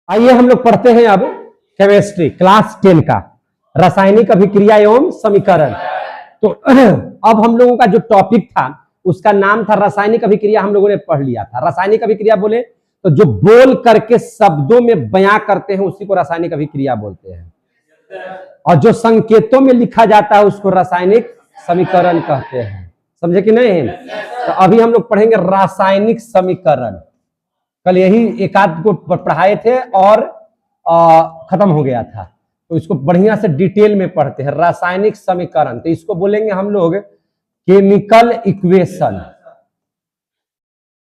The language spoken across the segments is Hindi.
आइए हम लोग पढ़ते हैं अब केमिस्ट्री क्लास 10 का रासायनिक अभिक्रिया एवं समीकरण। तो अब हम लोगों का जो टॉपिक था उसका नाम था रासायनिक अभिक्रिया। हम लोगों ने पढ़ लिया था। रासायनिक अभिक्रिया बोले तो जो बोल करके शब्दों में बयां करते हैं उसी को रासायनिक अभिक्रिया बोलते हैं, और जो संकेतों में लिखा जाता है उसको रासायनिक समीकरण कहते हैं। समझे कि नहीं? तो अभी हम लोग पढ़ेंगे रासायनिक समीकरण। कल यही एक आध को पढ़ाए थे और खत्म हो गया था, तो इसको बढ़िया से डिटेल में पढ़ते हैं। रासायनिक समीकरण तो इसको बोलेंगे हम लोग केमिकल इक्वेशन।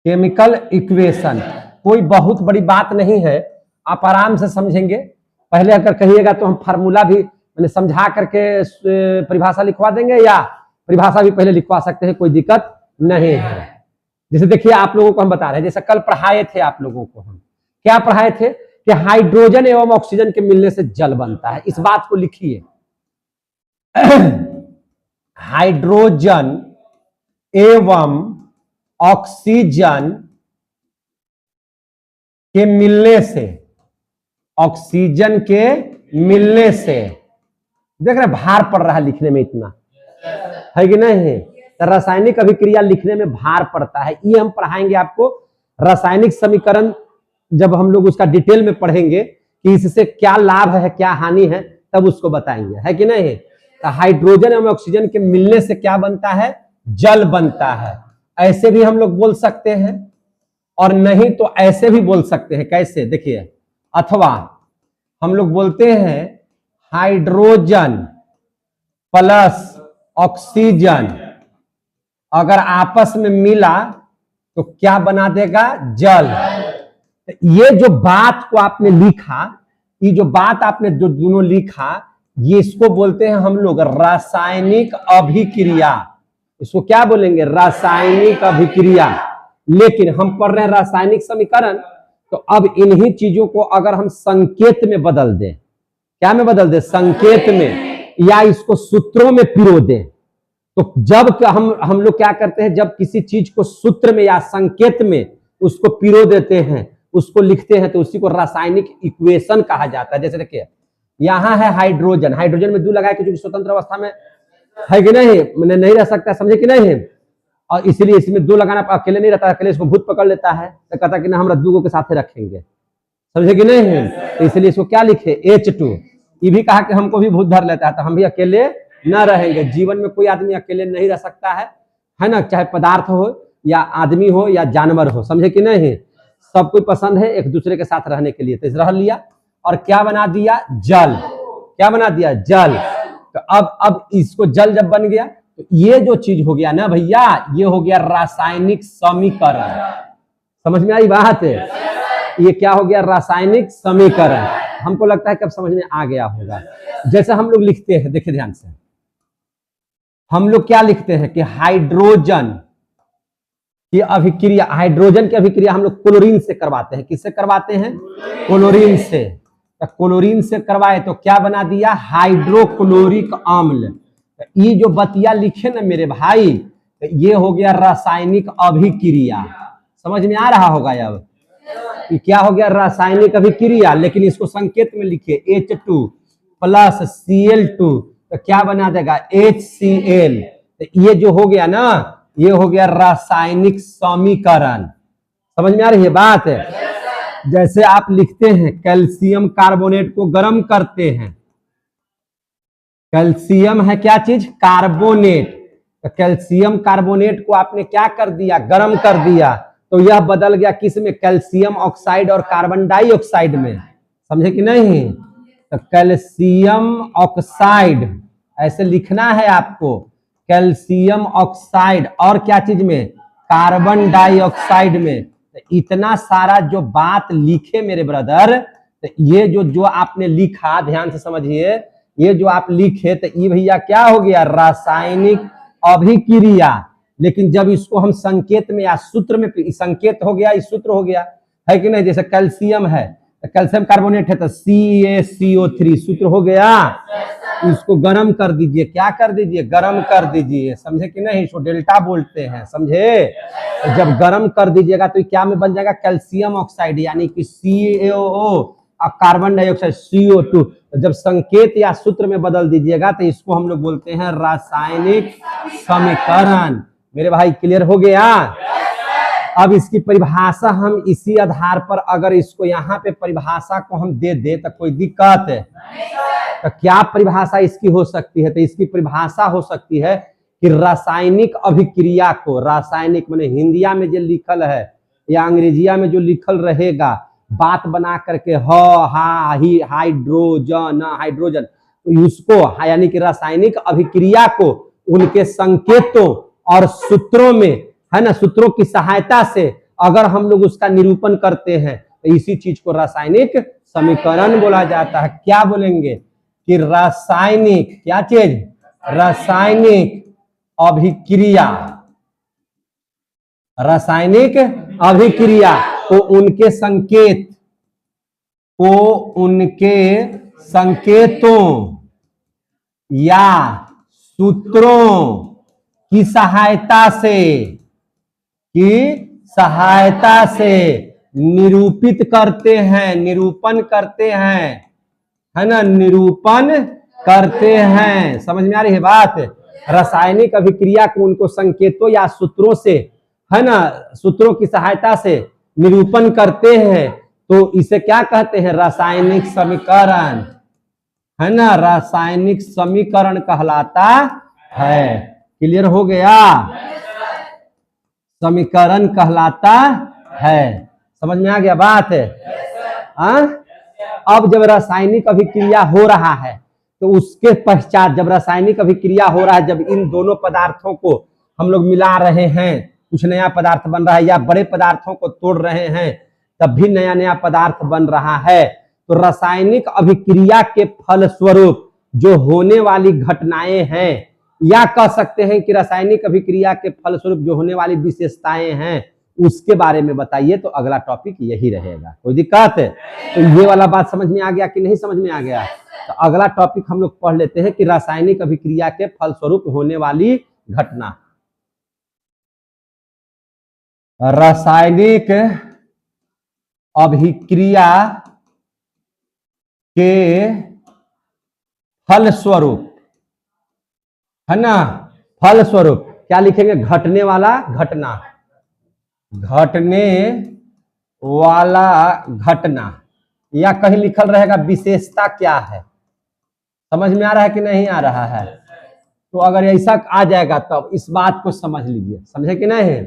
केमिकल इक्वेशन कोई बहुत बड़ी बात नहीं है, आप आराम से समझेंगे। पहले अगर कहिएगा तो हम फार्मूला भी मैंने समझा करके परिभाषा लिखवा देंगे, या परिभाषा भी पहले लिखवा सकते हैं, कोई दिक्कत नहीं है। जैसे देखिए आप लोगों को हम बता रहे हैं, जैसे कल पढ़ाए थे आप लोगों को हम क्या पढ़ाए थे कि हाइड्रोजन एवं ऑक्सीजन के मिलने से जल बनता है। इस बात को लिखिए, हाइड्रोजन एवं ऑक्सीजन के मिलने से, ऑक्सीजन के मिलने से, देख रहे भार पड़ रहा है लिखने में, इतना है कि नहीं? तो रासायनिक अभिक्रिया लिखने में भार पड़ता है। ये हम पढ़ाएंगे आपको रासायनिक समीकरण। जब हम लोग उसका डिटेल में पढ़ेंगे कि इससे क्या लाभ है क्या हानि है, तब उसको बताएंगे, है कि नहीं? तो हाइड्रोजन एवं ऑक्सीजन के मिलने से क्या बनता है? जल बनता है। ऐसे भी हम लोग बोल सकते हैं, और नहीं तो ऐसे भी बोल सकते हैं। कैसे? देखिए, अथवा हम लोग बोलते हैं हाइड्रोजन प्लस ऑक्सीजन अगर आपस में मिला तो क्या बना देगा? जल। ये जो बात को आपने लिखा, ये जो बात आपने जो दोनों लिखा, ये इसको बोलते हैं हम लोग रासायनिक अभिक्रिया। इसको क्या बोलेंगे? रासायनिक अभिक्रिया। लेकिन हम पढ़ रहे हैं रासायनिक समीकरण, तो अब इन्हीं चीजों को अगर हम संकेत में बदल दें, क्या में बदल दें? संकेत में, या इसको सूत्रों में पिरो दें। तो जब हम लोग क्या करते हैं, जब किसी चीज को सूत्र में या संकेत में उसको पिरो देते हैं, उसको लिखते हैं, तो उसी को रासायनिक इक्वेशन कहा जाता है। जैसे देखिए यहां है हाइड्रोजन, हाइड्रोजन में दो लगाए क्योंकि स्वतंत्र अवस्था में है कि नहीं, मैंने नहीं रह सकता, समझे कि नहीं? और इसलिए इसमें दो लगाना, अकेले नहीं रहता, अकेले इसको भूत पकड़ लेता है, तो कहता कि ना हम रद्दू के साथ रखेंगे, समझे कि नहीं? तो इसलिए इसको क्या लिखे? H2। ये भी कहा कि हमको भी भूत धर लेता है, तो हम भी अकेले न रहेंगे। जीवन में कोई आदमी अकेले नहीं रह सकता है ना? चाहे पदार्थ हो या आदमी हो या जानवर हो, समझे कि नहीं? सब कोई पसंद है एक दूसरे के साथ रहने के लिए। तो रह लिया और क्या बना दिया? जल। क्या बना दिया? जल। तो अब इसको जल जब बन गया तो ये जो चीज हो गया ना भैया, ये हो गया रासायनिक समीकरण। समझ में आई बात है? ये क्या हो गया? रासायनिक समीकरण। हमको लगता है कि अब समझ में आ गया होगा। जैसे हम लोग लिखते हैं, देखिए ध्यान से, हम लोग क्या लिखते हैं कि हाइड्रोजन की अभिक्रिया, हाइड्रोजन की अभिक्रिया हम लोग क्लोरीन से करवाते हैं। किससे करवाते हैं? क्लोरीन से। तो क्लोरीन से करवाए तो क्या बना दिया? हाइड्रोक्लोरिक अम्ल। तो ये जो बतिया लिखे ना मेरे भाई, तो ये हो गया रासायनिक अभिक्रिया। समझ में आ रहा होगा अब ये क्या हो गया? रासायनिक अभिक्रिया। लेकिन इसको संकेत में लिखिए H2 प्लस Cl2, तो क्या बना देगा? HCl। तो ये जो हो गया ना, ये हो गया रासायनिक समीकरण। समझ में आ रही है बात? जैसे आप लिखते हैं कैल्शियम कार्बोनेट को गर्म करते हैं, कैल्शियम है क्या चीज? कार्बोनेट। तो कैल्शियम कार्बोनेट को आपने क्या कर दिया? गर्म कर दिया। तो यह बदल गया किस में? कैल्शियम ऑक्साइड और कार्बन डाइऑक्साइड में। समझे कि नहीं? तो कैल्शियम ऑक्साइड ऐसे लिखना है आपको, कैल्शियम ऑक्साइड और क्या चीज में? कार्बन डाइऑक्साइड में। तो इतना सारा जो बात लिखे मेरे ब्रदर, तो ये जो आपने लिखा, ध्यान से समझिए, ये जो आप लिखे, तो ये भैया क्या हो गया? रासायनिक अभिक्रिया। लेकिन जब इसको हम संकेत में या सूत्र में, संकेत हो गया, इस सूत्र हो गया, है कि नहीं? जैसे कैल्शियम है तो कैल्शियम कार्बोनेट है तो CaCO3 सूत्र हो गया। इसको गर्म कर दीजिए, क्या कर दीजिए? गर्म कर दीजिए। समझे कि नहीं? इसको डेल्टा बोलते हैं, समझे? तो जब गर्म कर दीजिएगा तो क्या में बन जाएगा? कैल्शियम ऑक्साइड, यानी कि CaO कार्बन डाइऑक्साइड CO2। जब संकेत या सूत्र में बदल दीजिएगा तो इसको हम लोग बोलते हैं रासायनिक समीकरण। मेरे भाई क्लियर हो गया? अब इसकी परिभाषा हम इसी आधार पर, अगर इसको यहाँ पे परिभाषा को हम दे दे तो कोई दिक्कत है? तो क्या परिभाषा इसकी हो सकती है? तो इसकी परिभाषा हो सकती है कि रासायनिक अभिक्रिया को, रासायनिक माने हिंदिया में जो लिखल है या अंग्रेजिया में जो लिखल रहेगा, बात बना करके हाइड्रोजन, तो उसको यानी कि रासायनिक अभिक्रिया को उनके संकेतों और सूत्रों में, है ना, सूत्रों की सहायता से अगर हम लोग उसका निरूपण करते हैं तो इसी चीज को रासायनिक समीकरण बोला जाता है। क्या बोलेंगे कि रासायनिक, क्या चीज? रासायनिक अभिक्रिया, रासायनिक अभिक्रिया को उनके संकेतों या सूत्रों की सहायता से निरूपित करते हैं, निरूपण करते हैं, है ना, निरूपण करते हैं। समझ में आ रही है बात? रासायनिक अभिक्रिया को उनको संकेतों या सूत्रों से, है ना, सूत्रों की सहायता से निरूपण करते हैं, तो इसे क्या कहते हैं? रासायनिक समीकरण, है ना, रासायनिक समीकरण कहलाता है। क्लियर हो गया? समीकरण कहलाता है। समझ में आ गया बात है? अब जब रासायनिक अभिक्रिया हो रहा है तो उसके पश्चात, जब रासायनिक अभिक्रिया हो रहा है, जब इन दोनों पदार्थों को हम लोग मिला रहे हैं, कुछ नया पदार्थ बन रहा है, या बड़े पदार्थों को तोड़ रहे हैं तब भी नया नया पदार्थ बन रहा है, तो रासायनिक अभिक्रिया के फलस्वरूप जो होने वाली घटनाएं हैं, या कह सकते हैं कि रासायनिक अभिक्रिया के फलस्वरूप जो होने वाली विशेषताएं हैं, उसके बारे में बताइए। तो अगला टॉपिक यही रहेगा। कोई दिक्कत है? तो ये वाला बात समझ में आ गया कि नहीं समझ में आ गया? तो अगला टॉपिक हम लोग पढ़ लेते हैं कि रासायनिक अभिक्रिया के फलस्वरूप होने वाली घटना। रासायनिक अभिक्रिया के फलस्वरूप, है ना, फलस्वरूप क्या लिखेंगे? घटने वाला घटना, घटने वाला घटना, या कहीं लिखल रहेगा विशेषता क्या है। समझ में आ रहा है कि नहीं आ रहा है? तो अगर ऐसा आ जाएगा तब इस बात को समझ लीजिए। समझे कि नहीं?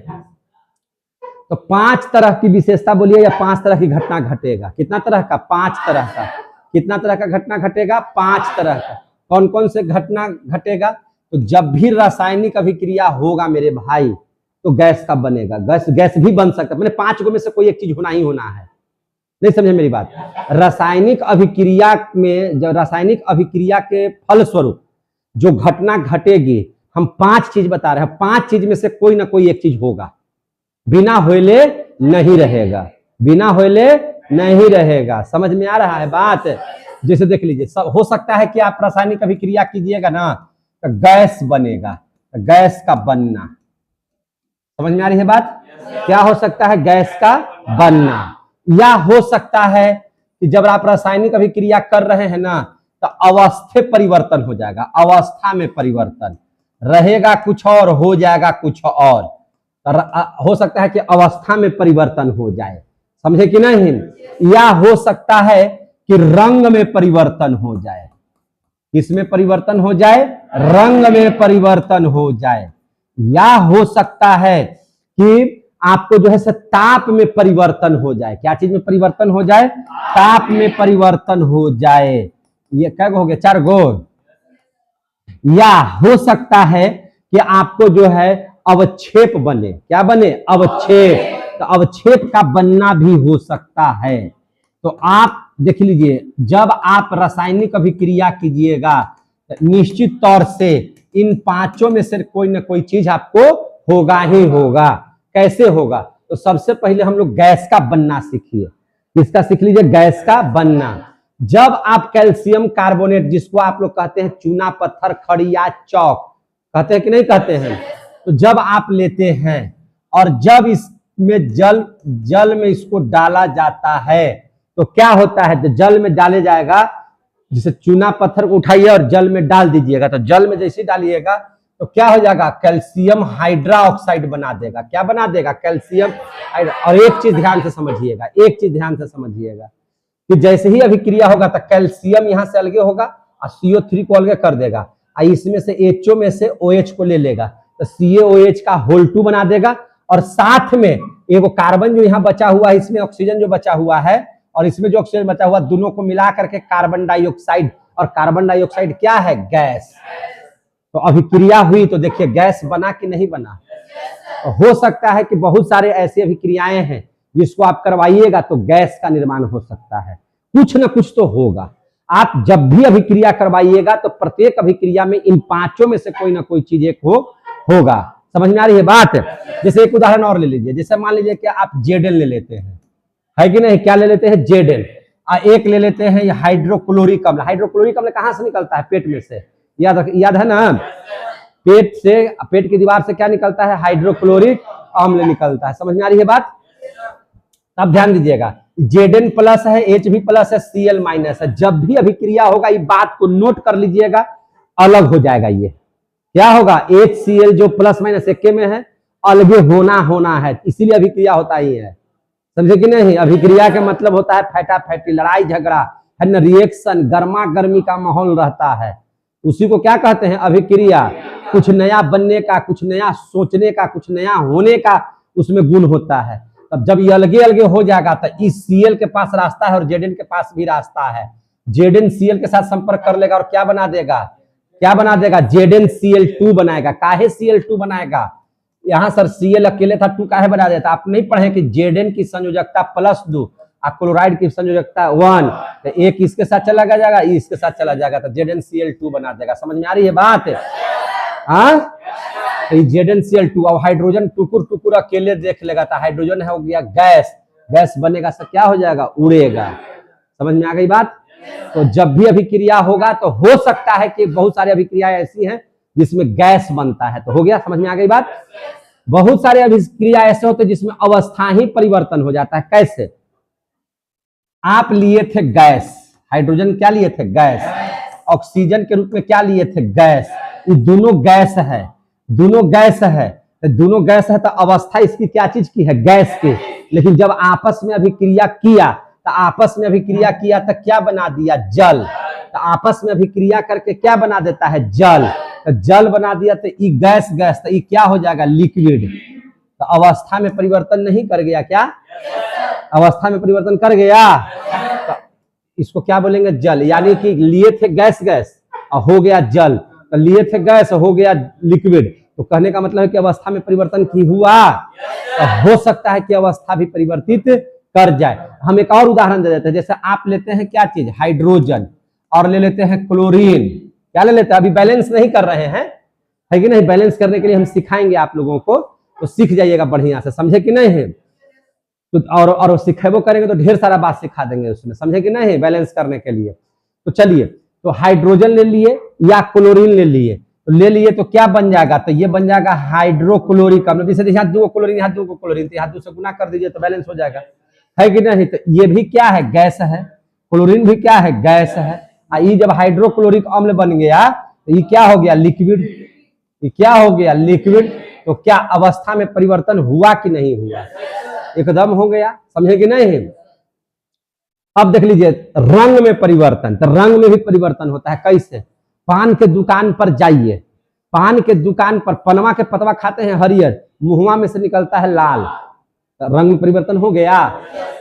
तो 5 तरह की विशेषता बोलिए, या 5 तरह की घटना घटेगा। कितना तरह का? 5 तरह का। कितना तरह का घटना घटेगा? 5 तरह का। कौन कौन से घटना घटेगा? तो जब भी रासायनिक अभिक्रिया होगा मेरे भाई, तो गैस का बनेगा। गैस भी बन सकता है, मैंने 5 में से कोई एक चीज होना ही होना है। नहीं समझे मेरी बात? रासायनिक अभिक्रिया में, जब रासायनिक अभिक्रिया के फलस्वरूप जो घटना घटेगी, हम 5 चीज बता रहे हैं, 5 चीज में से कोई ना कोई एक चीज होगा, बिना होले नहीं रहेगा, बिना होले नहीं रहेगा। समझ में आ रहा है बात? जैसे देख लीजिए, सब हो सकता है कि आप रासायनिक अभिक्रिया कीजिएगा ना तो गैस बनेगा, गैस का बनना। समझ में आ रही है बात? क्या हो सकता है? गैस का बनना। या हो सकता है कि जब आप रासायनिक अभिक्रिया कर रहे हैं ना तो अवस्था परिवर्तन हो जाएगा, अवस्था में परिवर्तन रहेगा कुछ और, हो जाएगा कुछ और। हो सकता है कि अवस्था में परिवर्तन हो जाए। समझे कि नहीं? या हो सकता है कि रंग में परिवर्तन हो जाए। किसमें परिवर्तन हो जाए? रंग में परिवर्तन हो जाए। या हो सकता है कि आपको जो है ताप में परिवर्तन हो जाए। क्या चीज में परिवर्तन हो जाए? ताप में परिवर्तन हो जाए। ये क्या हो गया? 4 गो। या हो सकता है कि आपको जो है अवक्षेप बने। क्या बने? अवक्षेप। तो अवक्षेप का बनना भी हो सकता है। तो आप देख लीजिए, जब आप रासायनिक अभिक्रिया कीजिएगा निश्चित तौर से इन 5 में से कोई ना कोई चीज आपको होगा ही होगा। कैसे होगा? तो सबसे पहले हम लोग गैस का बनना सीखिए। किसका सीख लीजिए? गैस का बनना। जब आप कैल्शियम कार्बोनेट, जिसको आप लोग कहते हैं चूना पत्थर, खड़िया, चौक, कहते हैं कि नहीं कहते हैं, तो जब आप लेते हैं और जब इसमें जल में इसको डाला जाता है तो क्या होता है, तो जल में डाले जाएगा, जैसे चूना पत्थर को उठाइए और जल में डाल दीजिएगा, तो जल में जैसे डालिएगा तो क्या हो जाएगा, कैल्शियम हाइड्रोक्साइड बना देगा। क्या बना देगा, कैल्शियम हाइड्रो। और एक चीज ध्यान से समझिएगा, एक चीज ध्यान से समझिएगा कि जैसे ही अभिक्रिया होगा तो कैल्शियम यहां से अलगे होगा और CO3 को अलगे कर देगा, और इसमें से HO में से OH को ले लेगा, तो CaOH का होल 2 बना देगा, और साथ में एगो कार्बन जो यहाँ बचा हुआ है, इसमें ऑक्सीजन जो बचा हुआ है और इसमें जो ऑक्सीजन बचा हुआ, दोनों को मिला करके कार्बन डाइऑक्साइड, और कार्बन डाइऑक्साइड क्या है, गैस। तो अभिक्रिया हुई तो देखिए गैस बना कि नहीं बना। तो हो सकता है कि बहुत सारे ऐसी अभिक्रियाएं हैं जिसको आप करवाइएगा तो गैस का निर्माण हो सकता है, कुछ ना कुछ तो होगा। आप जब भी अभिक्रिया करवाइएगा तो प्रत्येक अभिक्रिया में इन पांचों में से कोई ना कोई चीज एक होगा। समझ में आ रही है बात। जैसे एक उदाहरण और ले लीजिए, जैसे मान लीजिए कि आप जेडेन ले लेते हैं, है कि नहीं, क्या ले लेते हैं, जेडेन। एक ले लेते हैं हाइड्रोक्लोरिक अम्ल। हाइड्रोक्लोरिक अम्ल कहां से निकलता है, पेट में से, याद है ना, पेट से, पेट की दीवार से क्या निकलता है, हाइड्रोक्लोरिक अम्ल निकलता है। समझ में आ रही है बात। अब ध्यान दीजिएगा, जेडेन प्लस है, Hb प्लस है, Cl माइनस है। जब भी अभिक्रिया होगा ये बात को नोट कर लीजिएगा, अलग हो जाएगा। ये क्या होगा, HCl जो प्लस माइनस एक में है, अलगे होना है, इसीलिए अभिक्रिया होता ही है। समझे कि नहीं। अभिक्रिया का मतलब होता है फैटाफैटी, लड़ाई झगड़ा है ना, रिएक्शन, गर्मा गर्मी का माहौल रहता है, उसी को क्या कहते हैं, अभिक्रिया। कुछ नया बनने का, कुछ नया सोचने का, कुछ नया होने का उसमें गुण होता है। तब जब ये अलगे अलगे हो जाएगा तो इस Cl के पास रास्ता है और जेडेन के पास भी रास्ता है। जेडेन Cl के साथ संपर्क कर लेगा और क्या बना देगा, जेडेन Cl2 बनाएगा। काहे Cl2 बनाएगा, यहाँ सर Cl अकेले था, 2 काहे बना देता। आप नहीं पढ़े कि जेडेन की संयोजकता +2 और क्लोराइड की संयोजकता 1, तो एक इसके साथ चला जाएगा, इसके साथ चला जाएगा, तो जेडेन Cl2 बना देगा। समझ में आ रही है बात। हाँ, तो जेडेन Cl2। अब हाइड्रोजन टुकुर टुकुर अकेले देख लेगा, तो हाइड्रोजन हो गया गैस, गैस बनेगा तो क्या हो जाएगा, उड़ेगा। समझ में आ गई बात। तो जब भी अभिक्रिया होगा तो हो सकता है कि बहुत सारी अभिक्रियाएं ऐसी हैं जिसमें गैस बनता है। तो हो गया, समझ में आ गई बात। बहुत सारे अभिक्रिया ऐसे होते हैं जिसमें अवस्था ही परिवर्तन हो जाता है। कैसे, आप लिए थे गैस, हाइड्रोजन क्या लिए थे, गैस, ऑक्सीजन के रूप में क्या लिए थे, गैस। ये दोनों गैस है, दोनों गैस है, तो दोनों गैस है, तो अवस्था इसकी क्या चीज की है, गैस की। लेकिन जब आपस में अभिक्रिया किया तो क्या बना दिया, जल। तो आपस में अभिक्रिया करके क्या बना देता है, जल। तो जल बना दिया तो ये गैस, तो ये क्या हो जाएगा, लिक्विड। तो अवस्था में परिवर्तन नहीं कर गया, क्या अवस्था में परिवर्तन कर गया, तो इसको क्या बोलेंगे, जल। यानी कि लिए थे गैस और हो गया जल, तो लिए थे गैस हो गया लिक्विड। तो कहने का मतलब है कि अवस्था में परिवर्तन की हुआ, तो हो सकता है कि अवस्था भी परिवर्तित कर जाए। हम एक और उदाहरण दे देते हैं, जैसे आप लेते हैं क्या चीज, हाइड्रोजन, और ले लेते हैं क्लोरीन। क्या ले लेते हैं, अभी बैलेंस नहीं कर रहे हैं, है कि नहीं। बैलेंस करने के लिए हम सिखाएंगे आप लोगों को, तो सीख जाइएगा बढ़िया से, समझे कि नहीं है। तो और सिखेबो करेंगे तो ढेर सारा बात सिखा देंगे उसमें, समझे कि नहीं, बैलेंस करने के लिए। तो चलिए, तो हाइड्रोजन ले लिए या क्लोरीन ले लिए, तो क्या बन जाएगा, तो ये बन जाएगा हाइड्रोक्लोरिक अम्ल। जैसे यहाँ 2 क्लोरीन, यहाँ 2 क्लोरीन, तो यहाँ 2 से गुना कर दीजिए तो बैलेंस हो जाएगा, है कि नहीं। तो ये भी क्या है, गैस है, क्लोरीन भी क्या है, गैस है। ये जब हाइड्रोक्लोरिक अम्ल बन गया तो ये क्या हो गया, लिक्विड। ये क्या हो गया, लिक्विड। तो क्या अवस्था में परिवर्तन हुआ कि नहीं हुआ, एकदम हो गया, समझे कि नहीं। अब देख लीजिए रंग में परिवर्तन, तो रंग में भी परिवर्तन होता है। कैसे, पान के दुकान पर जाइए, पान के दुकान पर पनवा के पतवा खाते हैं हरियर, मुहवा में से निकलता है लाल, तो रंग में परिवर्तन हो गया।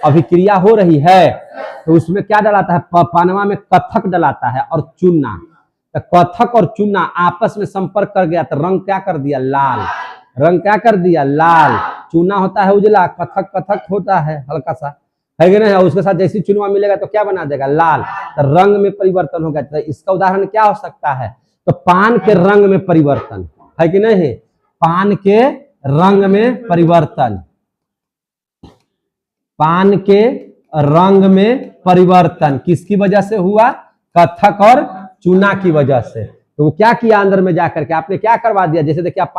अभिक्रिया हो रही है तो उसमें क्या डलाता है, पनवा में कथक डलाता है और चूना। तो कथक और चूना आपस में संपर्क कर गया तो रंग क्या कर दिया, लाल। रंग क्या कर दिया, लाल। चूना होता है उजला, कथक होता है हल्का सा, है कि नहीं। उसके साथ जैसी चुनवा मिलेगा तो क्या बना देगा, लाल। तो रंग में परिवर्तन हो गया। तो इसका उदाहरण क्या हो सकता है, तो पान के रंग में परिवर्तन, है कि नहीं, पान के रंग में परिवर्तन, पान के रंग में परिवर्तन किसकी वजह से हुआ, कथक और चूना की वजह से। तो वो क्या किया, अंदर में जाकर के आपने क्या करवा दिया। जैसे देखिए आप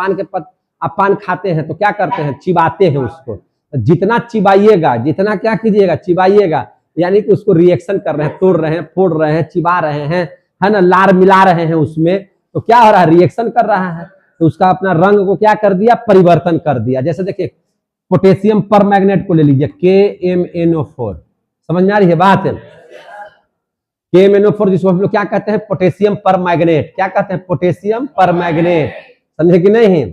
पान खाते हैं तो क्या करते हैं, चिबाते हैं उसको। जितना चिबाइएगा, जितना क्या कीजिएगा, चिबाइएगा, यानी कि उसको रिएक्शन कर रहे हैं, तोड़ रहे हैं, फोड़ रहे हैं, चिबा रहे हैं, है ना, लार मिला रहे हैं उसमें, तो क्या हो रहा है, रिएक्शन कर रहा है, तो उसका अपना रंग को क्या कर दिया, परिवर्तन कर दिया। जैसे देखिए पोटेशियम पर मैग्नेट को ले लीजिए, KMnO4, समझ में आ रही है बात? KMnO4 जिसको हम लोग क्या कहते हैं, पोटेशियम पर मैग्नेट, क्या कहते हैं, पोटेशियम पर मैग्नेट, समझे कि नहीं?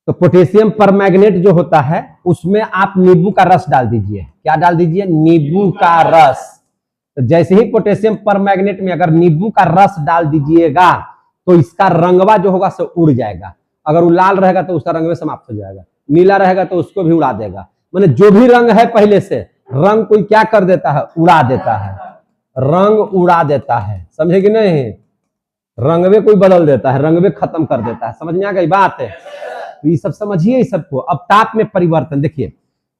तो पोटेशियम पर मैग्नेट जो होता है उसमें आप नींबू का रस डाल दीजिए, क्या डाल दीजिए, नींबू का रस। तो जैसे ही पोटेशियम पर मैग्नेट में अगर नींबू का रस डाल दीजिएगा तो इसका रंगवा जो होगा सो उड़ जाएगा। अगर वो लाल रहेगा तो उसका रंगवा समाप्त हो जाएगा, नीला रहेगा तो उसको भी उड़ा देगा। माने जो भी रंग है पहले से, रंग कोई क्या कर देता है, उड़ा देता है, रंग उड़ा देता है, समझे कि नहीं? रंगवे कोई बदल देता है, रंगवे खत्म कर देता है। समझ में आ गई बात है? तो ये सब समझिए इस सबको। अब ताप में परिवर्तन देखिए,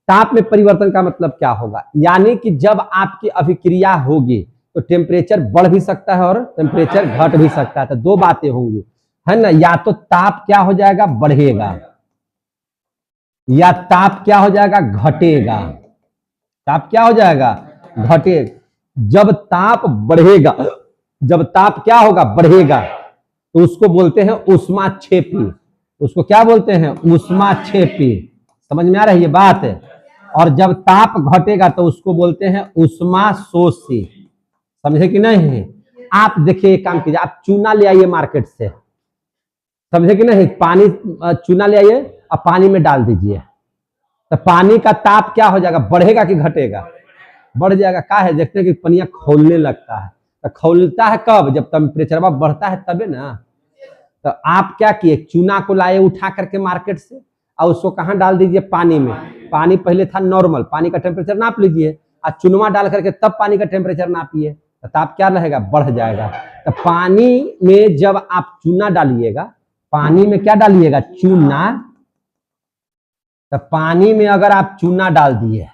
ताप में परिवर्तन का मतलब क्या होगा, यानी कि जब आपकी अभिक्रिया होगी तो टेम्परेचर बढ़ भी सकता है और टेम्परेचर घट भी सकता है। तो दो बातें होंगी, है ना, या तो ताप क्या हो जाएगा, बढ़ेगा, या ताप क्या हो जाएगा, घटेगा। ताप क्या हो जाएगा, घटेगा। जब ताप बढ़ेगा, जब ताप क्या होगा, बढ़ेगा, तो उसको बोलते हैं ऊष्माक्षेपी। उसको क्या बोलते हैं, ऊष्माक्षेपी। समझ में आ रही है बात? और जब ताप घटेगा तो उसको बोलते हैं ऊष्माशोषी। समझे कि नहीं? आप देखिए एक काम कीजिए, आप चूना ले आइए मार्केट से, समझे कि नहीं, पानी चूना ले आइए और पानी में डाल दीजिए, तो पानी का ताप क्या हो जाएगा, बढ़ेगा कि घटेगा, बढ़ जाएगा। क्या है, देखते हैं कि पनिया खौलने लगता है। तो खौलता है कब, जब टेम्परेचर बढ़ता है तबे ना। तो आप क्या किए, चूना को लाए उठा करके मार्केट से और उसको कहाँ डाल दीजिए, पानी में। पानी पहले था नॉर्मल, पानी का टेम्परेचर नाप लीजिए और चुनमा डाल करके तब पानी का टेम्परेचर नापिए, तो ताप क्या रहेगा, बढ़ जाएगा। तो पानी में जब आप चूना डालिएगा, पानी में क्या डालिएगा, चूना, तो पानी में अगर आप चूना डाल दिए,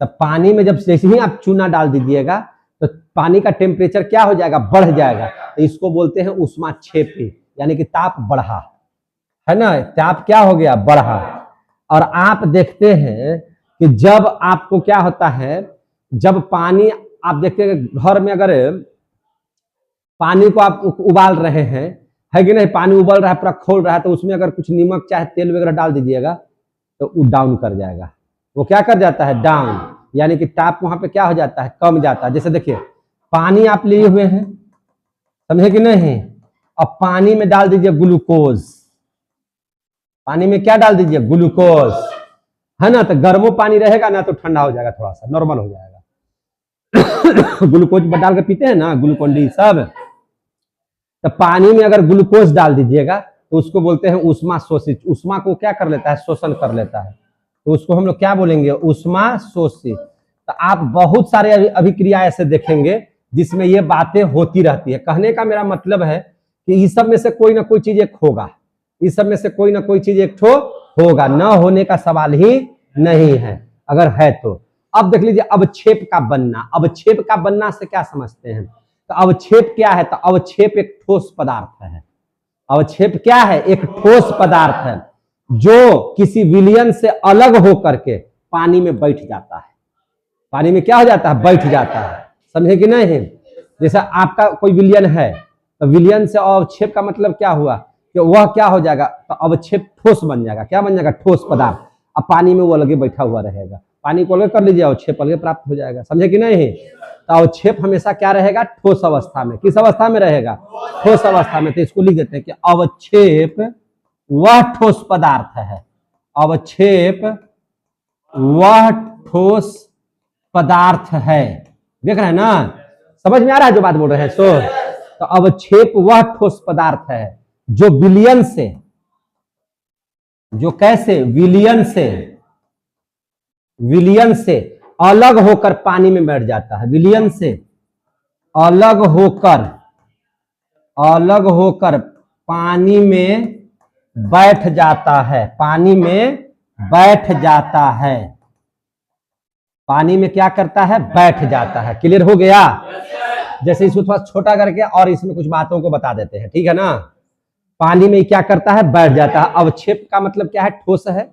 तो पानी में जब जैसे ही आप चूना डाल दीजिएगा तो पानी का टेम्परेचर क्या हो जाएगा, बढ़ जाएगा। तो इसको बोलते हैं ऊष्माक्षेपी, यानी कि ताप बढ़ा, है ना, ताप क्या हो गया, बढ़ा। और आप देखते हैं कि जब आपको क्या होता है, जब पानी आप देखते हैं घर में अगर पानी को आप उबाल रहे हैं, है कि नहीं, पानी उबल रहा है, पूरा खोल रहा है, तो उसमें अगर कुछ नमक चाहे तेल वगैरह डाल दीजिएगा तो वो डाउन कर जाएगा। वो क्या कर जाता है, डाउन, यानी कि ताप वहां पे क्या हो जाता है, कम जाता है। जैसे देखिए पानी आप लिए हुए हैं, समझे कि नहीं, अब पानी में डाल दीजिए ग्लूकोज, पानी में क्या डाल दीजिए, ग्लूकोज, है ना, तो गर्मो पानी रहेगा ना तो ठंडा हो जाएगा, थोड़ा सा नॉर्मल हो जाएगा। ग्लूकोज डाल के पीते हैं ना, ग्लूकोन डी सब। तो पानी में अगर ग्लूकोज डाल दीजिएगा तो उसको बोलते हैं ऊष्मा शोषित। ऊष्मा को क्या कर लेता है, शोषण कर लेता है, तो उसको हम लोग क्या बोलेंगे, ऊष्मा शोषित। तो आप बहुत सारे अभिक्रिया ऐसे देखेंगे जिसमें ये बातें होती रहती है। कहने का मेरा मतलब है कि इस सब में से कोई ना कोई चीज एक होगा, इस सब में से कोई ना कोई चीज एक ठो होगा, न होने का सवाल ही नहीं है अगर है तो। अब देख लीजिए अवक्षेप का बनना। अवक्षेप का बनना से क्या समझते हैं, तो अवक्षेप क्या है, तो अवक्षेप एक ठोस पदार्थ है। अवक्षेप क्या है, एक ठोस पदार्थ है जो किसी विलयन से अलग होकर के पानी में बैठ जाता है। पानी में क्या हो जाता है, बैठ जाता है, समझे कि नहीं। जैसा आपका कोई विलयन है तो विलयन से अवक्षेप का मतलब क्या हुआ कि वह क्या हो जाएगा, तो अवक्षेप ठोस बन जाएगा। क्या बन जाएगा, ठोस पदार्थ। अब पानी में वो अलगे बैठा हुआ रहेगा, पानी को अलग कर लीजिए, अवक्षेप अलगे प्राप्त हो जाएगा, समझे कि नहीं। तो अवक्षेप हमेशा क्या रहेगा, ठोस अवस्था में। किस अवस्था में रहेगा, ठोस अवस्था में। तो इसको लिख देते हैं कि अवक्षेप वह ठोस पदार्थ है, अवक्षेप वह ठोस पदार्थ है। देख रहे हैं ना, समझ में आ रहा है जो बात बोल रहे हैं। तो अवक्षेप वह ठोस पदार्थ है जो विलयन से, जो कैसे, विलयन से अलग होकर पानी में बैठ जाता है। विलयन से अलग होकर पानी में बैठ जाता है, पानी में बैठ जाता है, पानी में क्या करता है, बैठ जाता है। क्लियर हो गया। जैसे इसको थोड़ा छोटा करके और इसमें कुछ बातों को बता देते हैं, ठीक है ना। पानी में क्या करता है, बैठ जाता है। अवक्षेप का मतलब क्या है, ठोस है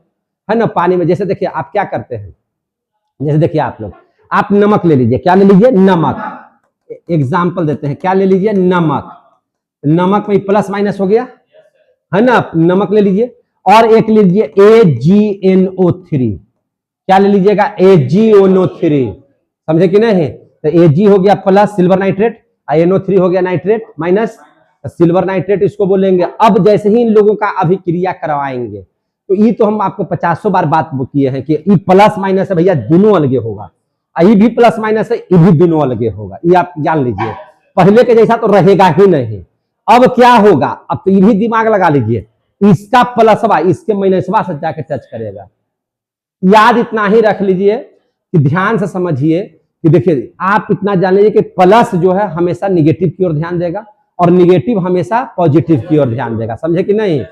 ना, पानी में। जैसे देखिए आप क्या करते हैं, जैसे देखिए आप लोग, आप नमक ले लीजिए, क्या ले लीजिए, नमक। एग्जाम्पल देते हैं, क्या ले लीजिए, नमक। नमक में प्लस माइनस हो गया है ना, नमक ले लीजिए। और एक लीजिए AgNO3, क्या ले लीजिएगा, AgNO3, समझे कि नहीं। तो Ag हो गया प्लस सिल्वर नाइट्रेट, NO3 हो गया नाइट्रेट माइनस सिल्वर नाइट्रेट, इसको बोलेंगे। अब जैसे ही इन लोगों का अभिक्रिया करवाएंगे तो ये तो हम आपको 50 बार बात किए हैं कि ये प्लस माइनस है भैया, दोनों अलगे होगा। ये भी प्लस माइनस है, ये भी दोनों अलगे होगा, ये आप जान लीजिए। पहले के जैसा तो रहेगा ही नहीं। अब क्या होगा, अब तो ये भी दिमाग लगा लीजिए, इसका प्लसवा इसके माइनसवा से जाके टच करेगा। याद इतना ही रख लीजिए कि ध्यान से समझिए कि देखिए, आप इतना जान लीजिए कि प्लस जो है हमेशा निगेटिव की ओर ध्यान देगा और निगेटिव हमेशा पॉजिटिव की ओर ध्यान देगा, समझे कि नहीं।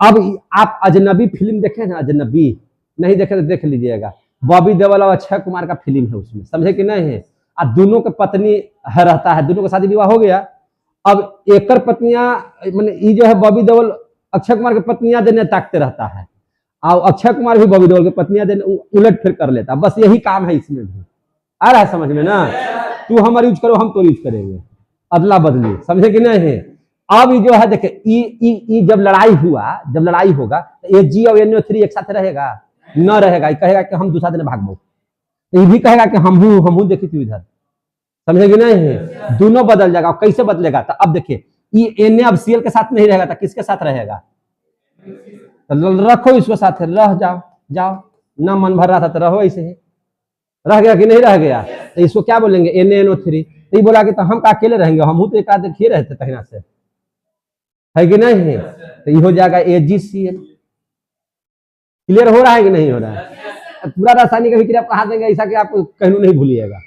अब आप अजनबी फिल्म देखे ना, अजनबी नहीं देखे तो देख लीजिएगा, बॉबी देओल और अक्षय कुमार का फिल्म है उसमें, समझे कि नहीं है। और दोनों के पत्नी है रहता है, दोनों का शादी विवाह हो गया। अब एक पत्नियां मैंने ये जो है बॉबी देओल अक्षय कुमार की पत्नियां देने ताकते रहता है, और अक्षय कुमार भी बॉबी देओल की पत्नियां देने उलट फिर कर लेता है। बस यही काम है इसमें भी, आ रहा है समझ में ना। तू हमारा यूज करो, हम तो यूज करेंगे, अदला बदली, समझे कि नहीं है। अब जो है देखिए, जब लड़ाई होगा तो Ag और NO3 एक साथ रहेगा, न रहेगा। कहेगा कि हम दूसरा दिन भागबो, तो ये भी कहेगा कि हम देखी थी इधर, समझे कि नहीं है। दोनों बदल जाएगा। कैसे बदलेगा, तो अब देखिए, ये Na अब Cl के साथ नहीं रहेगा तो किसके साथ रहेगा, तो रखो इसको साथ, रह जाओ ना, मन भर रहा था तो रहो ऐसे ही, रह गया कि नहीं रह गया। तो इसको क्या बोलेंगे, NaNO3। तो ये बोला कि तो हम अकेले रहेंगे, हम तो एक आध देखिए रहते तहिना से, है कि नहीं है। तो ये हो जाएगा AgCl। क्लियर हो रहा है कि नहीं हो रहा है। पूरा रासायनिक अभिक्रिया कहा देंगे ऐसा कि आप कहीं नहीं भूलिएगा,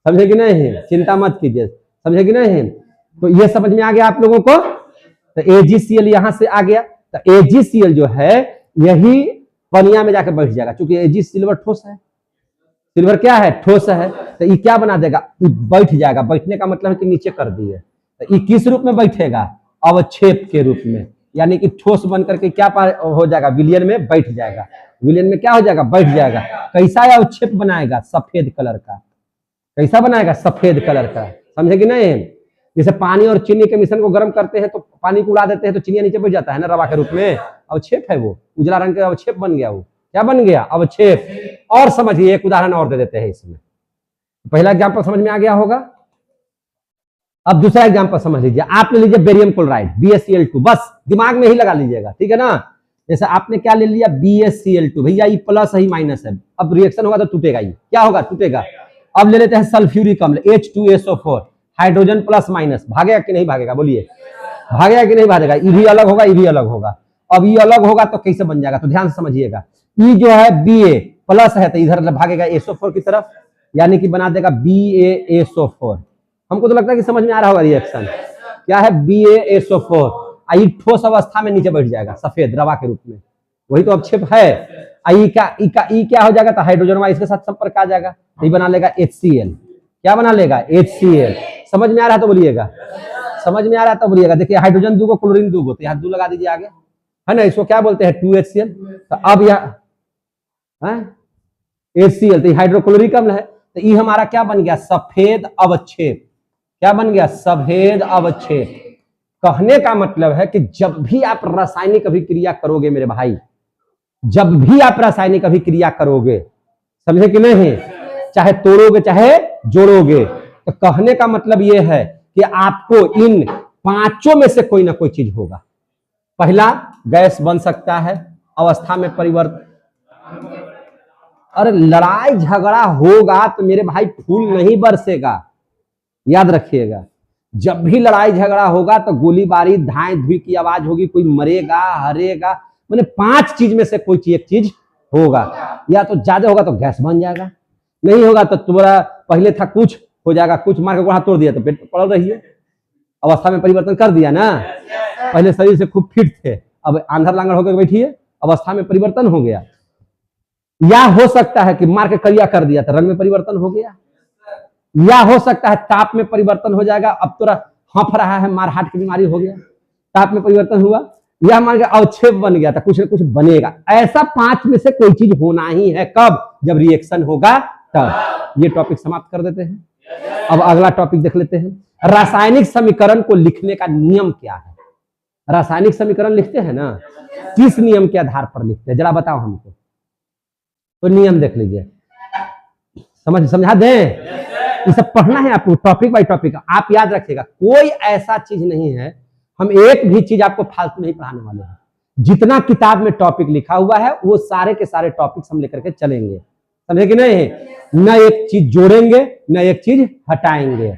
समझे कि नहीं है, चिंता मत कीजिए, समझे कि नहीं है। तो ये समझ में आ गया आप लोगों को। तो AgCl यहां से आ गया, तो AgCl जो है यही पनिया में जाकर बैठ जाएगा, क्योंकि Ag सिल्वर ठोस है, सिल्वर क्या है, ठोस है। तो ये क्या बना देगा, ये बैठ जाएगा। बैठने का मतलब है कि नीचे कर दिए। तो ये किस रूप में बैठेगा, अवक्षेप के रूप में, यानी कि ठोस बन करके क्या हो जाएगा, विलयन में बैठ जाएगा। विलयन में क्या हो जाएगा, बैठ जाएगा। कैसा अवक्षेप बनाएगा, सफेद कलर का। कैसा बनाएगा, सफेद कलर का, समझे कि नहीं। जैसे पानी और चीनी के मिश्रण को गर्म करते हैं तो पानी को उड़ा देते हैं तो चीनी नीचे बैठ जाता है ना, रवा के रूप में। अवक्षेप है वो, उजला रंग का अवक्षेप बन गया। वो क्या बन गया, अवक्षेप। और समझिए, एक उदाहरण और दे देते हैं इसमें। पहला एग्जाम्पल समझ में आ गया होगा। अब दूसरा एग्जाम्पल समझ लीजिए। आप ले लीजिए बेरियम क्लोराइड BaCl2, बस दिमाग में ही लगा लीजिएगा, ठीक है ना। जैसे आपने क्या ले लिया, BaCl2, भैया ये प्लस है माइनस है, अब रिएक्शन होगा तो टूटेगा, ये क्या होगा, टूटेगा। अब ले लेते हैं सल्फ्यूरिक अम्ल H2SO4, हाइड्रोजन प्लस माइनस, भागेगा कि नहीं भागेगा, बोलिए, भागेगा कि नहीं भागेगा। ये भी अलग होगा, ये भी अलग होगा। अब ये अलग होगा तो कैसे बन जाएगा, तो ध्यान से समझिएगा। ये जो है Ba प्लस है तो इधर भागेगा SO4 की तरफ, यानी कि बना देगा BaSO4। हमको तो लगता है कि समझ में आ रहा होगा रिएक्शन क्या है, BaSO4। आई ठोस अवस्था में नीचे बैठ जाएगा सफेद रवा के रूप में, वही तो अवक्षेप है। आई क्या हो जाएगा, तो हाइड्रोजन इसके साथ संपर्क आ जाएगा, ये बना लेगा HCl। क्या बना लेगा, HCl। समझ में आ रहा है तो बोलिएगा, समझ में आ रहा है तो बोलिएगा। देखिए हाइड्रोजन 2 को, क्लोरीन 2 को, तो यहाँ 2 लगा दीजिए आगे, है ना। इसको क्या बोलते हैं, 2HCl। तो अब यहाँ HCl, तो हाइड्रोक्लोरिक अम्ल है। तो ये हमारा क्या बन गया, सफेद अवक्षेप। क्या बन गया, सफेद अवक्षेप। कहने का मतलब है कि जब भी आप रासायनिक अभिक्रिया करोगे मेरे भाई, जब भी आप रासायनिक अभिक्रिया करोगे, समझे कि नहीं, चाहे तोड़ोगे चाहे जोड़ोगे, तो कहने का मतलब यह है कि आपको इन पांचों में से कोई ना कोई चीज होगा। पहला, गैस बन सकता है, अवस्था में परिवर्तन। अरे लड़ाई झगड़ा होगा तो मेरे भाई फूल नहीं बरसेगा, याद रखिएगा। जब भी लड़ाई झगड़ा होगा तो गोलीबारी, धाए धुई की आवाज होगी, कोई मरेगा, हरेगा, मैंने 5 चीज में से कोई एक चीज होगा। या तो ज्यादा होगा तो गैस बन जाएगा, नहीं होगा तो तुम्हारा पहले था कुछ हो जाएगा, कुछ मार के गोड़ा तोड़ दिया तो पेट पर पड़ रही है, अवस्था में परिवर्तन कर दिया ना। पहले शरीर से खूब फिट थे, अब आंधर लांगर होकर बैठिए, अवस्था में परिवर्तन हो गया। या हो सकता है कि मार के करिया कर दिया तो रंग में परिवर्तन हो गया। या हो सकता है ताप में परिवर्तन हो जाएगा, अब तो हंफ रहा है, मार हार्ट की बीमारी हो गया, ताप में परिवर्तन हुआ। या मान के अवक्षेप बन गया था, कुछ न कुछ बनेगा। ऐसा 5 में से कोई चीज होना ही है, कब, जब रिएक्शन होगा तब ये टॉपिक समाप्त कर देते हैं। अब अगला टॉपिक देख लेते हैं, रासायनिक समीकरण को लिखने का नियम क्या है। रासायनिक समीकरण लिखते हैं ना, किस नियम के आधार पर लिखते हैं, जरा बताओ हमको। तो नियम देख लीजिए, समझा दें। ये सब पढ़ना है आपको, टॉपिक बाय टॉपिक। आप याद रखिएगा, कोई ऐसा चीज नहीं है, हम एक भी चीज आपको फालतू नहीं पढ़ाने वाले हैं। जितना किताब में टॉपिक लिखा हुआ है वो सारे के सारे टॉपिक्स हम लेकर के चलेंगे, समझे कि नहीं। न एक चीज जोड़ेंगे न एक चीज हटाएंगे,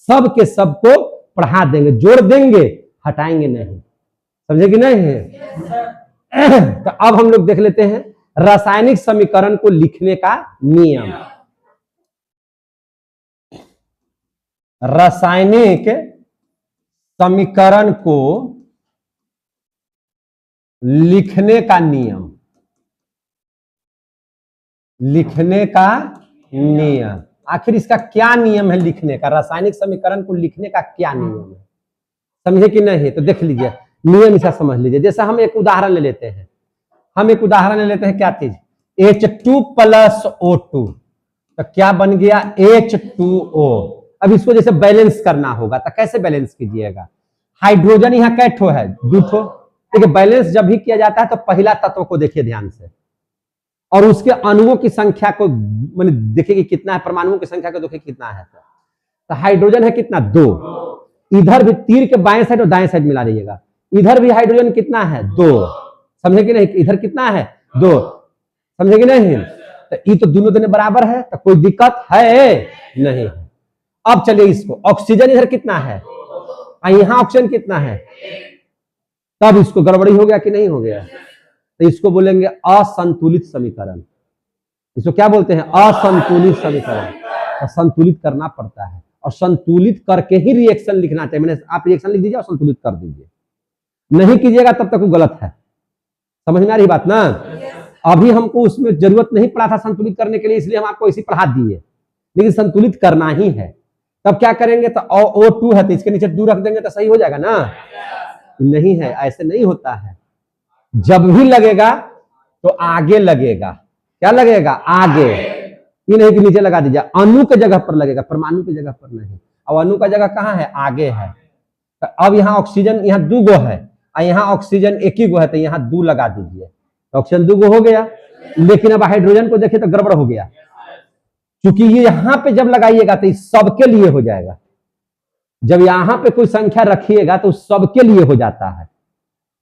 सब के सब को पढ़ा देंगे, जोड़ देंगे, हटाएंगे नहीं, समझे कि नहीं। तो अब हम लोग देख लेते हैं रासायनिक समीकरण को लिखने का नियम। रासायनिक समीकरण को लिखने का नियम, लिखने का नियम। आखिर इसका क्या नियम है लिखने का, रासायनिक समीकरण को लिखने का क्या नियम है, समझे कि नहीं। तो देख लीजिए नियम, इसका समझ लीजिए। जैसा हम एक उदाहरण ले लेते हैं, क्या चीज, H2 + O2, तो क्या बन गया H2O। अब इसको जैसे बैलेंस करना होगा तो कैसे बैलेंस कीजिएगा, हाइड्रोजन यहाँ कै ठो है, 2 ठो। देखिए बैलेंस जब भी किया जाता है तो पहला तत्व को देखिए ध्यान से, और उसके अणुओं की संख्या को मैंने देखिए कि कितना है, परमाणुओं की संख्या को देखिए कितना है। तो हाइड्रोजन है कितना, 2। इधर भी तीर के बाएं साइड और दाएं साइड मिला दीजिएगा, इधर भी हाइड्रोजन कितना है, 2, समझे कि नहीं। इधर कितना है, 2, समझे कि नहीं। तो ये तो दोनों बराबर है, तो कोई दिक्कत है नहीं। अब चलिए इसको, ऑक्सीजन इधर कितना है, यहां ऑक्सीजन कितना है, तब इसको गड़बड़ी हो गया कि नहीं हो गया। तो इसको बोलेंगे असंतुलित समीकरण। इसको क्या बोलते हैं, असंतुलित समीकरण। तो संतुलित करना पड़ता है, और संतुलित करके ही रिएक्शन लिखना चाहिए। मैंने आप रिएक्शन लिख दीजिए और संतुलित कर दीजिए, नहीं कीजिएगा तब तक वो गलत है, समझ में आ रही बात ना। अभी हमको उसमें जरूरत नहीं पड़ा था संतुलित करने के लिए, इसलिए हम आपको इसी पढ़ा दिए, लेकिन संतुलित करना ही है। तब क्या करेंगे, तो O2 है तो इसके नीचे 2 रख देंगे तो सही हो जाएगा ना। नहीं है, ऐसे नहीं होता है। जब भी लगेगा तो आगे लगेगा, क्या लगेगा, आगे, ये नहीं कि नीचे लगा दीजिए। अणु के जगह पर लगेगा, परमाणु की जगह पर नहीं। अब अणु का जगह कहाँ है, आगे है। तो अब यहाँ ऑक्सीजन, यहाँ 2 गो है, और यहाँ ऑक्सीजन 1 ही गो है, तो यहाँ 2 लगा दीजिए, तो ऑक्सीजन 2 गो हो गया। लेकिन अब हाइड्रोजन को देखिए तो गड़बड़ हो गया, क्योंकि ये यहां पे जब लगाइएगा तो सबके लिए हो जाएगा। जब यहां पे कोई संख्या रखिएगा तो सबके लिए हो जाता है।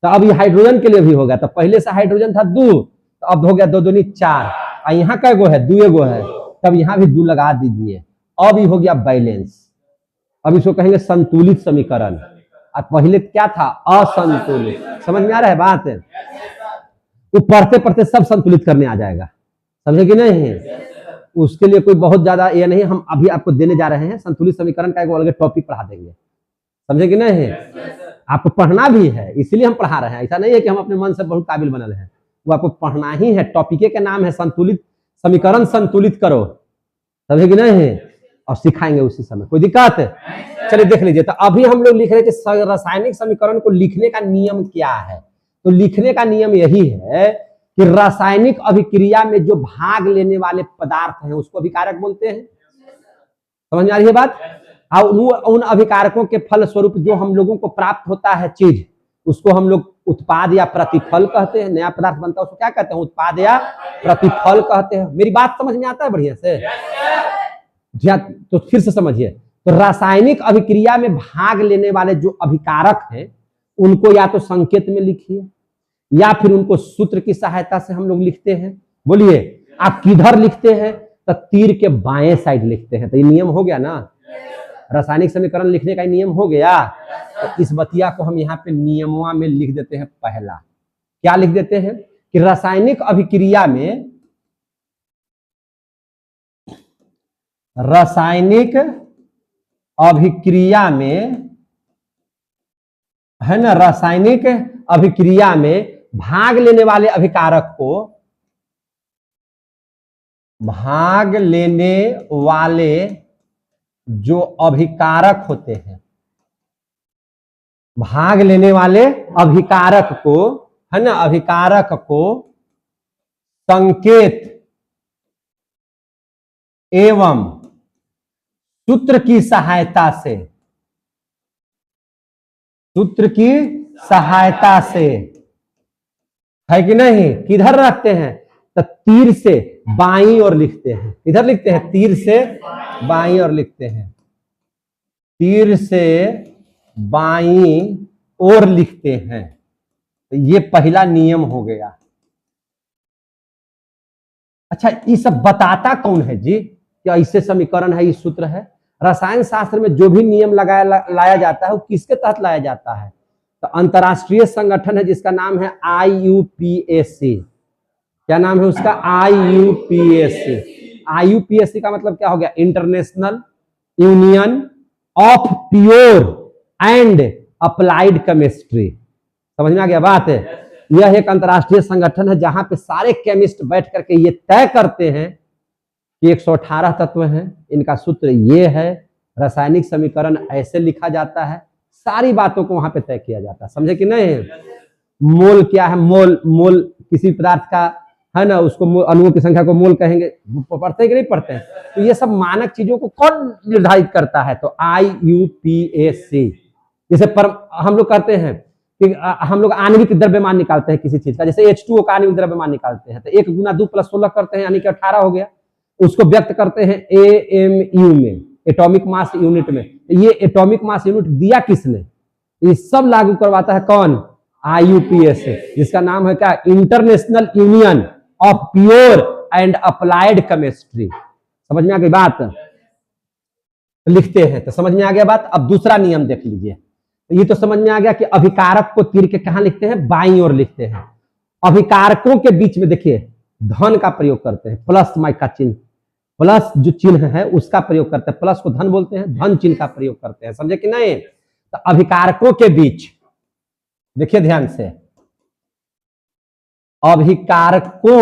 तो अब ये हाइड्रोजन के लिए भी होगा। तो पहले से हाइड्रोजन था 2, तो अब हो गया 2 दूनी 4, और यहाँ कै गो है, 2 गो है, तब यहाँ भी 2 लगा दीजिए। अब ये हो गया बैलेंस। अब इसको कहेंगे संतुलित समीकरण। और पहले क्या था, असंतुलित। समझ में आ रहा है बात, वो पढ़ते पढ़ते सब संतुलित करने आ जाएगा, समझे कि नहीं। उसके लिए कोई बहुत ज्यादा ये नहीं, हम अभी आपको देने जा रहे हैं संतुलित समीकरण का एक अलग टॉपिक पढ़ा देंगे, समझे कि नहीं। आपको पढ़ना भी है, इसलिए हम पढ़ा रहे हैं। ऐसा नहीं है कि हम अपने मन से बहुत काबिल बनल हैं, वो आपको पढ़ना ही है। टॉपिक का नाम है संतुलित समीकरण, संतुलित करो, समझे कि नहीं, और सिखाएंगे उसी समय, कोई दिक्कत। चलिए देख लीजिए, तो अभी हम लोग लिख रहे हैं कि रासायनिक समीकरण को लिखने का नियम क्या है। तो लिखने का नियम यही है कि रासायनिक अभिक्रिया में जो भाग लेने वाले पदार्थ हैं उसको अभिकारक बोलते हैं, समझ में आ रही है बात। और उन अभिकारकों के फल स्वरूप जो हम लोगों को प्राप्त होता है चीज, उसको हम लोग उत्पाद या प्रतिफल कहते हैं। नया पदार्थ बनता है उसको क्या कहते हैं, उत्पाद या प्रतिफल कहते हैं। मेरी बात समझ में आता है बढ़िया से, तो फिर से समझिए। तो रासायनिक अभिक्रिया में भाग लेने वाले जो अभिकारक हैं उनको या तो संकेत में लिखिए, या फिर उनको सूत्र की सहायता से हम लोग लिखते हैं। बोलिए आप किधर लिखते हैं, तो तीर के बाएं साइड लिखते हैं। तो ये नियम हो गया ना, रासायनिक समीकरण लिखने का नियम हो गया। तो इस बतिया को हम यहाँ पे नियमों में लिख देते हैं। पहला क्या लिख देते हैं कि रासायनिक अभिक्रिया में, रासायनिक अभिक्रिया में है ना, रासायनिक अभिक्रिया में भाग लेने वाले अभिकारक को, भाग लेने वाले जो अभिकारक होते हैं, भाग लेने वाले अभिकारक को, है ना, अभिकारक को संकेत एवं सूत्र की सहायता से, सूत्र की सहायता से, है कि नहीं, किधर रखते हैं, तो तीर से बाईं ओर लिखते हैं। किधर लिखते हैं, तीर से बाईं ओर लिखते हैं, तीर से बाईं ओर लिखते हैं। तो ये पहला नियम हो गया। अच्छा, ये सब बताता कौन है जी कि ऐसे समीकरण है, ये सूत्र है? रसायन शास्त्र में जो भी नियम लाया जाता है वो किसके तहत लाया जाता है? तो अंतरराष्ट्रीय संगठन है जिसका नाम है IUPAC। क्या नाम है उसका? IUPAC। IUPAC का मतलब क्या हो गया? International union of pure and applied chemistry. समझ में आ गया बात है? यह एक अंतरराष्ट्रीय संगठन है जहां पे सारे केमिस्ट बैठ करके ये तय करते हैं कि 118 तत्व हैं, इनका सूत्र ये है, रासायनिक समीकरण ऐसे लिखा जाता है, सारी बातों को वहां पे तय किया जाता है। समझे कि नहीं? मोल क्या है? मोल किसी पदार्थ का है ना, उसको अणुओं की संख्या को मोल कहेंगे। पढ़ते हैं कि नहीं पढ़ते हैं? तो ये सब मानक चीजों को कौन निर्धारित करता है? तो IUPAC। जैसे हम लोग कहते हैं कि हम लोग आणविक द्रव्यमान निकालते हैं किसी चीज का, जैसे H2O का आणविक द्रव्यमान निकालते हैं, तो 1 × 2 + 16 करते हैं, यानी कि 18 हो गया। उसको व्यक्त करते हैं AMU में, एटॉमिक मास यूनिट में। ये एटॉमिक मास यूनिट दिया किसने? ये सब लागू करवाता है कौन? IUPAC, जिसका नाम है क्या? International union of pure and applied chemistry. समझ में आ गई बात? लिखते हैं तो समझ में आ गया बात। अब दूसरा नियम देख लीजिए। ये तो समझ में आ गया कि अभिकारक को तीर के कहां लिखते हैं? बाईं ओर लिखते हैं। अभिकारकों के बीच में देखिए धन का प्रयोग करते हैं, प्लस माइक का चिन्ह, प्लस जो चिन्ह है उसका प्रयोग करते हैं, प्लस को धन बोलते हैं, धन चिन्ह का प्रयोग करते हैं। समझे कि नहीं? तो अभिकारकों के बीच देखिए ध्यान से, अभिकारकों,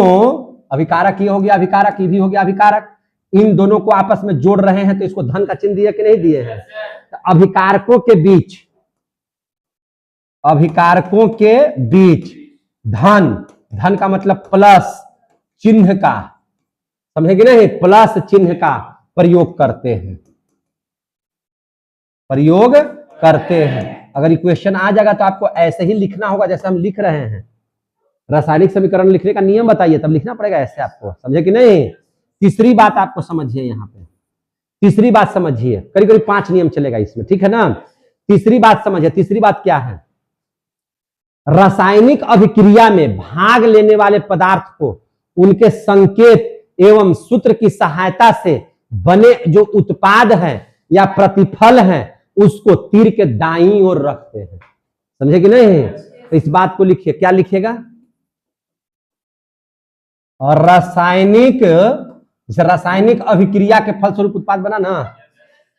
अभिकारक ये हो गया, अभिकारक ये भी हो गया अभिकारक, इन दोनों को आपस में जोड़ रहे हैं तो इसको धन का चिन्ह दिया कि नहीं दिए हैं? तो अभिकारकों के बीच, अभिकारकों के बीच धन, धन का मतलब प्लस चिन्ह का, समझे कि नहीं? प्लस चिन्ह का प्रयोग करते हैं, प्रयोग करते हैं। अगर इक्वेशन आ जाएगा तो आपको ऐसे ही लिखना होगा जैसे हम लिख रहे हैं। रासायनिक समीकरण लिखने का नियम बताइए तब लिखना पड़ेगा ऐसे आपको। समझे कि नहीं? तीसरी बात आपको समझिए, यहाँ पे तीसरी बात समझिए, करीब करीब 5 नियम चलेगा इसमें, ठीक है ना? तीसरी बात समझिए। तीसरी बात क्या है? रासायनिक अभिक्रिया में भाग लेने वाले पदार्थ को उनके संकेत एवं सूत्र की सहायता से बने जो उत्पाद है या प्रतिफल है उसको तीर के दाईं ओर रखते हैं। समझे कि नहीं? तो इस बात को लिखिए। क्या लिखिएगा? और रासायनिक, जैसे रासायनिक अभिक्रिया के फलस्वरूप उत्पाद बना ना,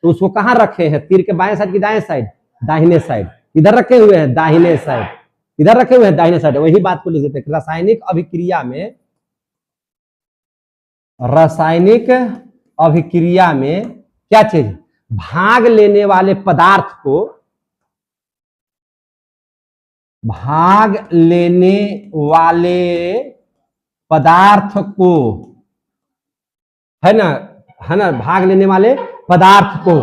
तो उसको कहां रखे हैं? तीर के बाएं साइड की दाएं साइड? दाहिने साइड। इधर रखे हुए हैं दाहिने साइड, इधर रखे हुए हैं दाहिने साइड। वही बात को लिख देते हैं। रासायनिक अभिक्रिया में, रासायनिक अभिक्रिया में क्या चीज? भाग लेने वाले पदार्थ को, भाग लेने वाले पदार्थ को, है ना, है ना, भाग लेने वाले पदार्थ को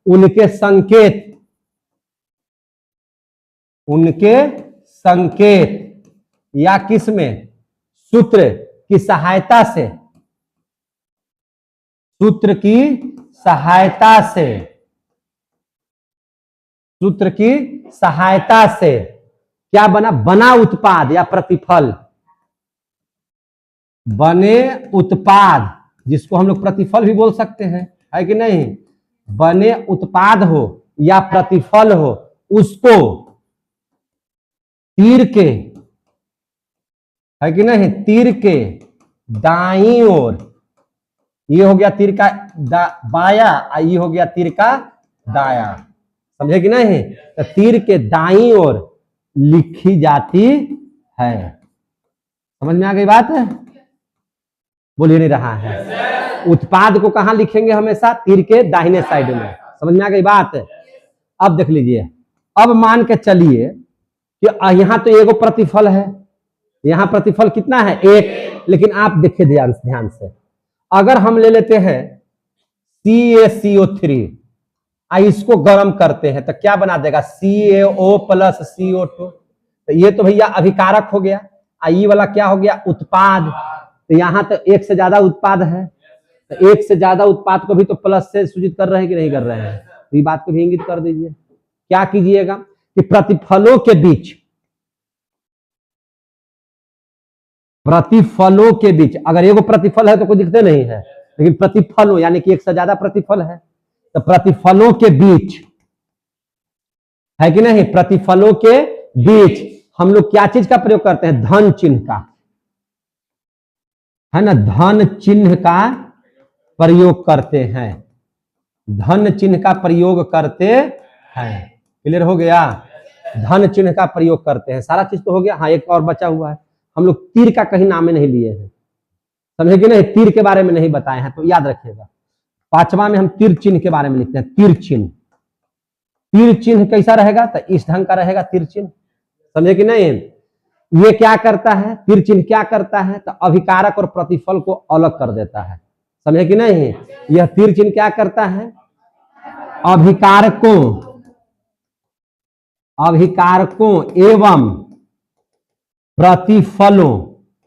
उनके संकेत, उनके संकेत या किस में? सूत्र की सहायता से, सूत्र की सहायता से, सूत्र की सहायता से क्या बना? बना उत्पाद या प्रतिफल, बने उत्पाद, जिसको हम लोग प्रतिफल भी बोल सकते हैं, है कि नहीं? बने उत्पाद हो या प्रतिफल हो, उसको तीर के, है कि नहीं, तीर के दाईं ओर, ये हो गया तीर का बाया, ये हो गया तीर का दाया। समझे कि नहीं? तो तीर के दाईं ओर लिखी जाती है। समझ में आ गई बात? बोलिए नहीं रहा है। उत्पाद को कहां लिखेंगे? हमेशा तीर के दाहिने साइड में। समझ में आ गई बात? अब देख लीजिए, अब मान के चलिए कि यहां तो एगो प्रतिफल है, यहां प्रतिफल कितना है? 1। लेकिन आप देखिए ध्यान से, अगर हम ले लेते हैं CaCO3, इसको गर्म करते हैं तो क्या बना देगा, CaO प्लस CO2। तो ये तो भैया अभिकारक हो गया। ये वाला क्या हो गया, उत्पाद। तो यहां तो एक से ज्यादा उत्पाद है, तो एक से ज्यादा उत्पाद को भी तो प्लस से सूचित कर रहे हैं कि नहीं कर रहे हैं, तो ये बात को भी इंगित कर दीजिए। क्या कीजिएगा कि प्रतिफलों के बीच अगर एगो प्रतिफल है तो कोई दिखते नहीं है, लेकिन प्रतिफलों यानी कि एक से ज्यादा प्रतिफल है, तो प्रतिफलों के बीच है कि नहीं, प्रतिफलों के बीच हम लोग क्या चीज का प्रयोग करते हैं, धन चिन्ह का, है ना, धन चिन्ह का प्रयोग करते हैं, धन चिन्ह का प्रयोग करते हैं। क्लियर हो गया, धन चिन्ह का प्रयोग करते हैं। सारा चीज तो हो गया। हाँ, एक और बचा हुआ है, हम लोग तीर का कहीं नाम नहीं लिए हैं, समझे कि नहीं, तीर के बारे में नहीं बताए हैं, तो याद रखिएगा। 5वां में हम तीर चिन्ह के बारे में लिखते हैं, तीर चिन्ह। तीर चिन्ह कैसा रहेगा, तो इस ढंग का रहेगा तीर चिन्ह, समझे कि नहीं। ये क्या करता है, तीर चिन्ह क्या करता है, तो अभिकारक और प्रतिफल को अलग कर देता है, समझे कि नहीं। यह तीर चिन्ह क्या करता है, अभिकारकों एवं प्रतिफलों,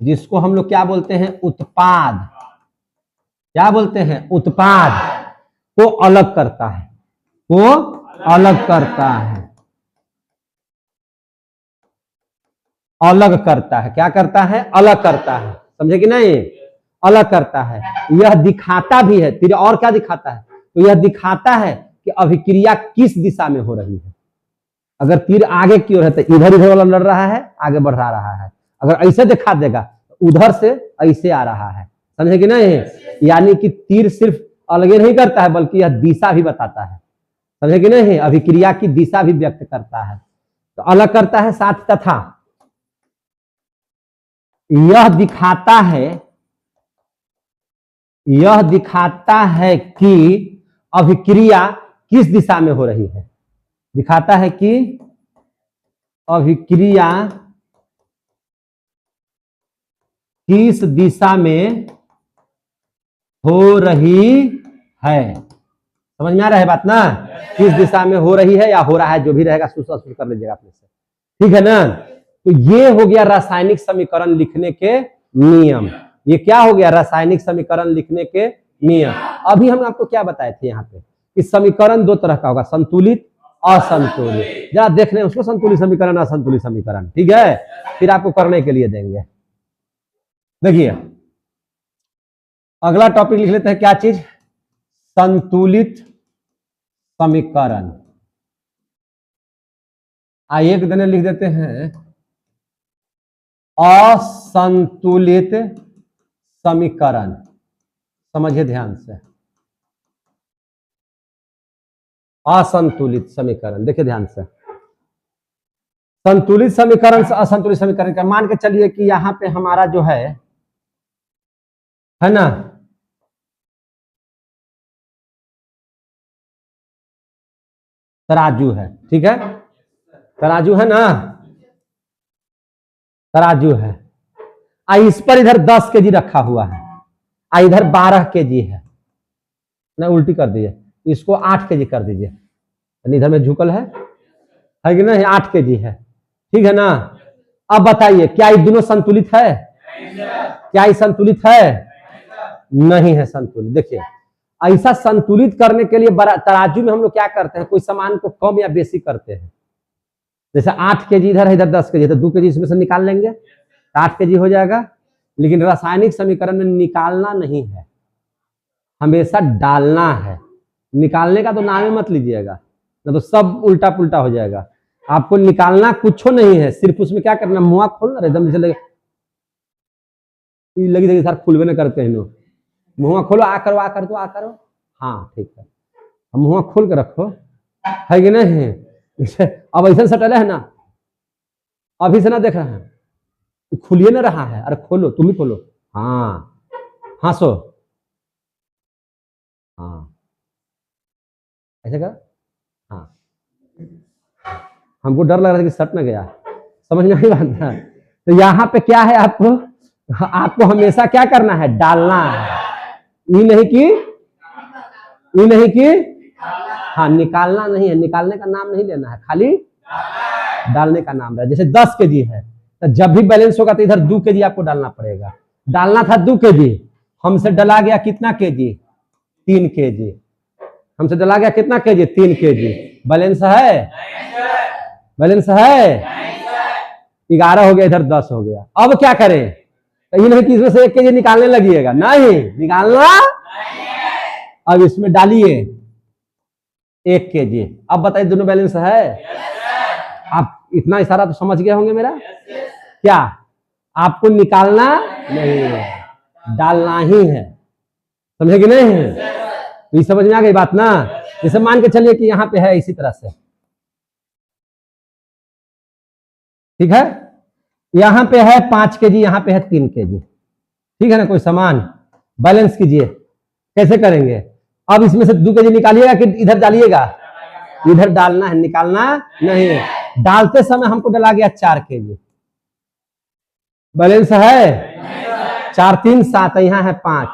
जिसको हम लोग क्या बोलते हैं, उत्पाद, क्या बोलते हैं, उत्पाद को अलग करता है, को अलग करता है, अलग करता है। क्या करता है, अलग करता है, समझे कि नहीं, अलग करता है। यह दिखाता भी है, तीर और क्या दिखाता है, तो यह दिखाता है कि अभिक्रिया किस दिशा में हो रही है। अगर तीर आगे की ओर है तो इधर इधर वाला लड़ रहा है, आगे बढ़ा रहा है। अगर ऐसे दिखा देगा तो उधर से ऐसे आ रहा है, समझे कि नहीं। यानी कि तीर सिर्फ अलग नहीं करता है, बल्कि यह दिशा भी बताता है, समझे कि नहीं, अभिक्रिया की दिशा भी व्यक्त करता है, तो अलग करता है। साथ तथा यह दिखाता है कि अभिक्रिया किस दिशा में हो रही है, दिखाता है कि अभिक्रिया किस दिशा में हो रही है। समझ में आ रहा है बात ना, किस दिशा में हो रही है या हो रहा है, जो भी रहेगा शुरू कर लीजिएगा अपने से, ठीक है ना। तो ये हो गया रासायनिक समीकरण लिखने के नियम। ये क्या हो गया, रासायनिक समीकरण लिखने के नियम। अभी हम आपको क्या बताए थे यहाँ पे कि समीकरण दो तरह का होगा, संतुलित, असंतुलित। जरा देख रहे हैं उसको, संतुलित समीकरण, असंतुलित समीकरण, ठीक है, फिर आपको करने के लिए देंगे। देखिए अगला टॉपिक लिख लेते हैं, क्या चीज, संतुलित समीकरण। एक दिन लिख देते हैं असंतुलित समीकरण। समझिए ध्यान से, असंतुलित समीकरण, देखिए ध्यान से। संतुलित समीकरण से असंतुलित समीकरण का, मान के चलिए कि यहां पे हमारा जो है ना, तराजू है, ठीक है, तराजू है ना, तराजू है। इस पर इधर 10 केजी रखा हुआ है, इधर 12 केजी है ना, उल्टी कर दीजिए, इसको 8 केजी कर दीजिए, इधर में झुकल है कि नहीं, 8 केजी है, ठीक है ना। अब बताइए क्या ये दोनों संतुलित है, क्या ये संतुलित है, नहीं है संतुलित। देखिए ऐसा संतुलित करने के लिए तराजू में हम लोग क्या करते हैं, कोई सामान को कम या बेसी करते हैं। जैसे 8 केजी इधर है, इधर 10 केजी, तो 2 केजी इसमें से निकाल लेंगे, 8 केजी हो जाएगा। लेकिन रासायनिक समीकरण में निकालना नहीं है, हमेशा डालना है। निकालने का तो नाम ही मत लीजिएगा, ना तो सब उल्टा पुल्टा हो जाएगा। आपको निकालना कुछ नहीं है, सिर्फ उसमें क्या करना, मुंह खोलना, एकदम जैसे लगी सर खुलवे न करते हैं लोग, मुंह खोलो, आ करो हाँ ठीक है, मुंह खोल के रखो, है कि नहीं। अब ऐसा सटल है ना, अभी से ना देख रहे हैं, खुलिए ना रहा है, अरे खोलो, तुम ही खोलो, हाँ हंसो, हाँ ऐसे कर, हाँ हमको डर लग रहा था कि सट ना गया, समझ में नहीं आता। तो यहाँ पे क्या है, आपको हमेशा क्या करना है, डालना है, ये नहीं कि ई नहीं कि हाँ, निकालना नहीं है, निकालने का नाम नहीं लेना है, खाली डालने का नाम है। जैसे 10 केजी है तो जब भी बैलेंस होगा तो इधर 2 केजी आपको डालना पड़ेगा। डालना था 2 केजी, हमसे डला गया कितना केजी? 3 केजी। हमसे डला गया कितना केजी? 3 केजी। बैलेंस है? बैलेंस है? 11 हो गया, इधर 10 हो गया। अब क्या करें? तो ये नहीं कि इसमें से 1 केजी निकालने लगिएगा, नहीं निकालना। अब इसमें डालिए 1 केजी। अब बताइए दोनों बैलेंस है? आप इतना इशारा तो समझ गए होंगे मेरा। क्या आपको निकालना नहीं है, डालना ही है, समझे कि नहीं? तो ये समझ में आ गई बात ना। जैसे मान के चलिए कि यहाँ पे है इसी तरह से, ठीक है, यहाँ पे है 5 केजी, यहाँ पे है 3 केजी, ठीक है ना। कोई सामान बैलेंस कीजिए, कैसे करेंगे? अब इसमें से 2 केजी निकालिएगा कि इधर डालिएगा? इधर डालना है, निकालना नहीं है। डालते समय हमको डाला गया 4 केजी, बैलेंस है? 4 3 7, यहाँ है 5,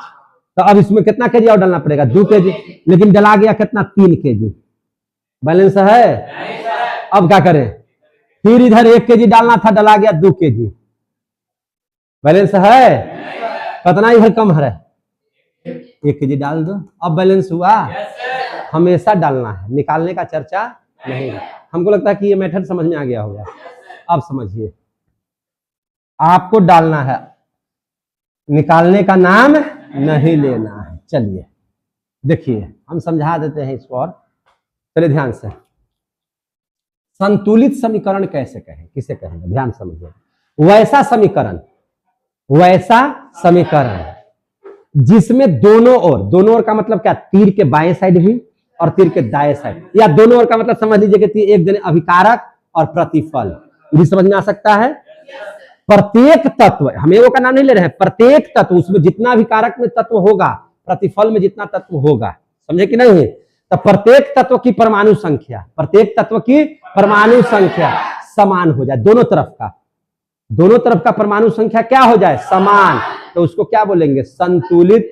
तो अब इसमें कितना केजी और डालना पड़ेगा? 2 केजी। लेकिन डला गया कितना? 3 केजी, बैलेंस है? अब क्या करें? फिर इधर 1 केजी डालना था, डला गया 2 केजी, बैलेंस है? कितना इधर कम है? 1 केजी डाल दो, अब बैलेंस हुआ? हमेशा डालना है, निकालने का चर्चा नहीं। हमको लगता है कि ये मेथड समझ में आ गया होगा। अब समझिए, आपको डालना है, निकालने का नाम नहीं लेना है। चलिए देखिए, हम समझा देते हैं इसको और चलिए ध्यान से। संतुलित समीकरण कैसे कहें, किसे कहेंगे? ध्यान समझिए। वैसा समीकरण, वैसा समीकरण जिसमें दोनों ओर का मतलब क्या? तीर के बाएं साइड भी और तीर के दाएं साइड, या दोनों ओर का मतलब समझ लीजिए कि एक दिन अभिकारक और प्रतिफल, भी समझ में आ सकता है। प्रत्येक तत्व, हम एगो का नाम नहीं ले रहे हैं, प्रत्येक तत्व, उसमें जितना अभिकारक में तत्व होगा, प्रतिफल में जितना तत्व होगा, समझे कि नहीं? तो प्रत्येक तत्व की परमाणु संख्या, प्रत्येक तत्व की परमाणु संख्या समान हो जाए, दोनों तरफ का, दोनों तरफ का परमाणु संख्या क्या हो जाए? समान। तो उसको क्या बोलेंगे? संतुलित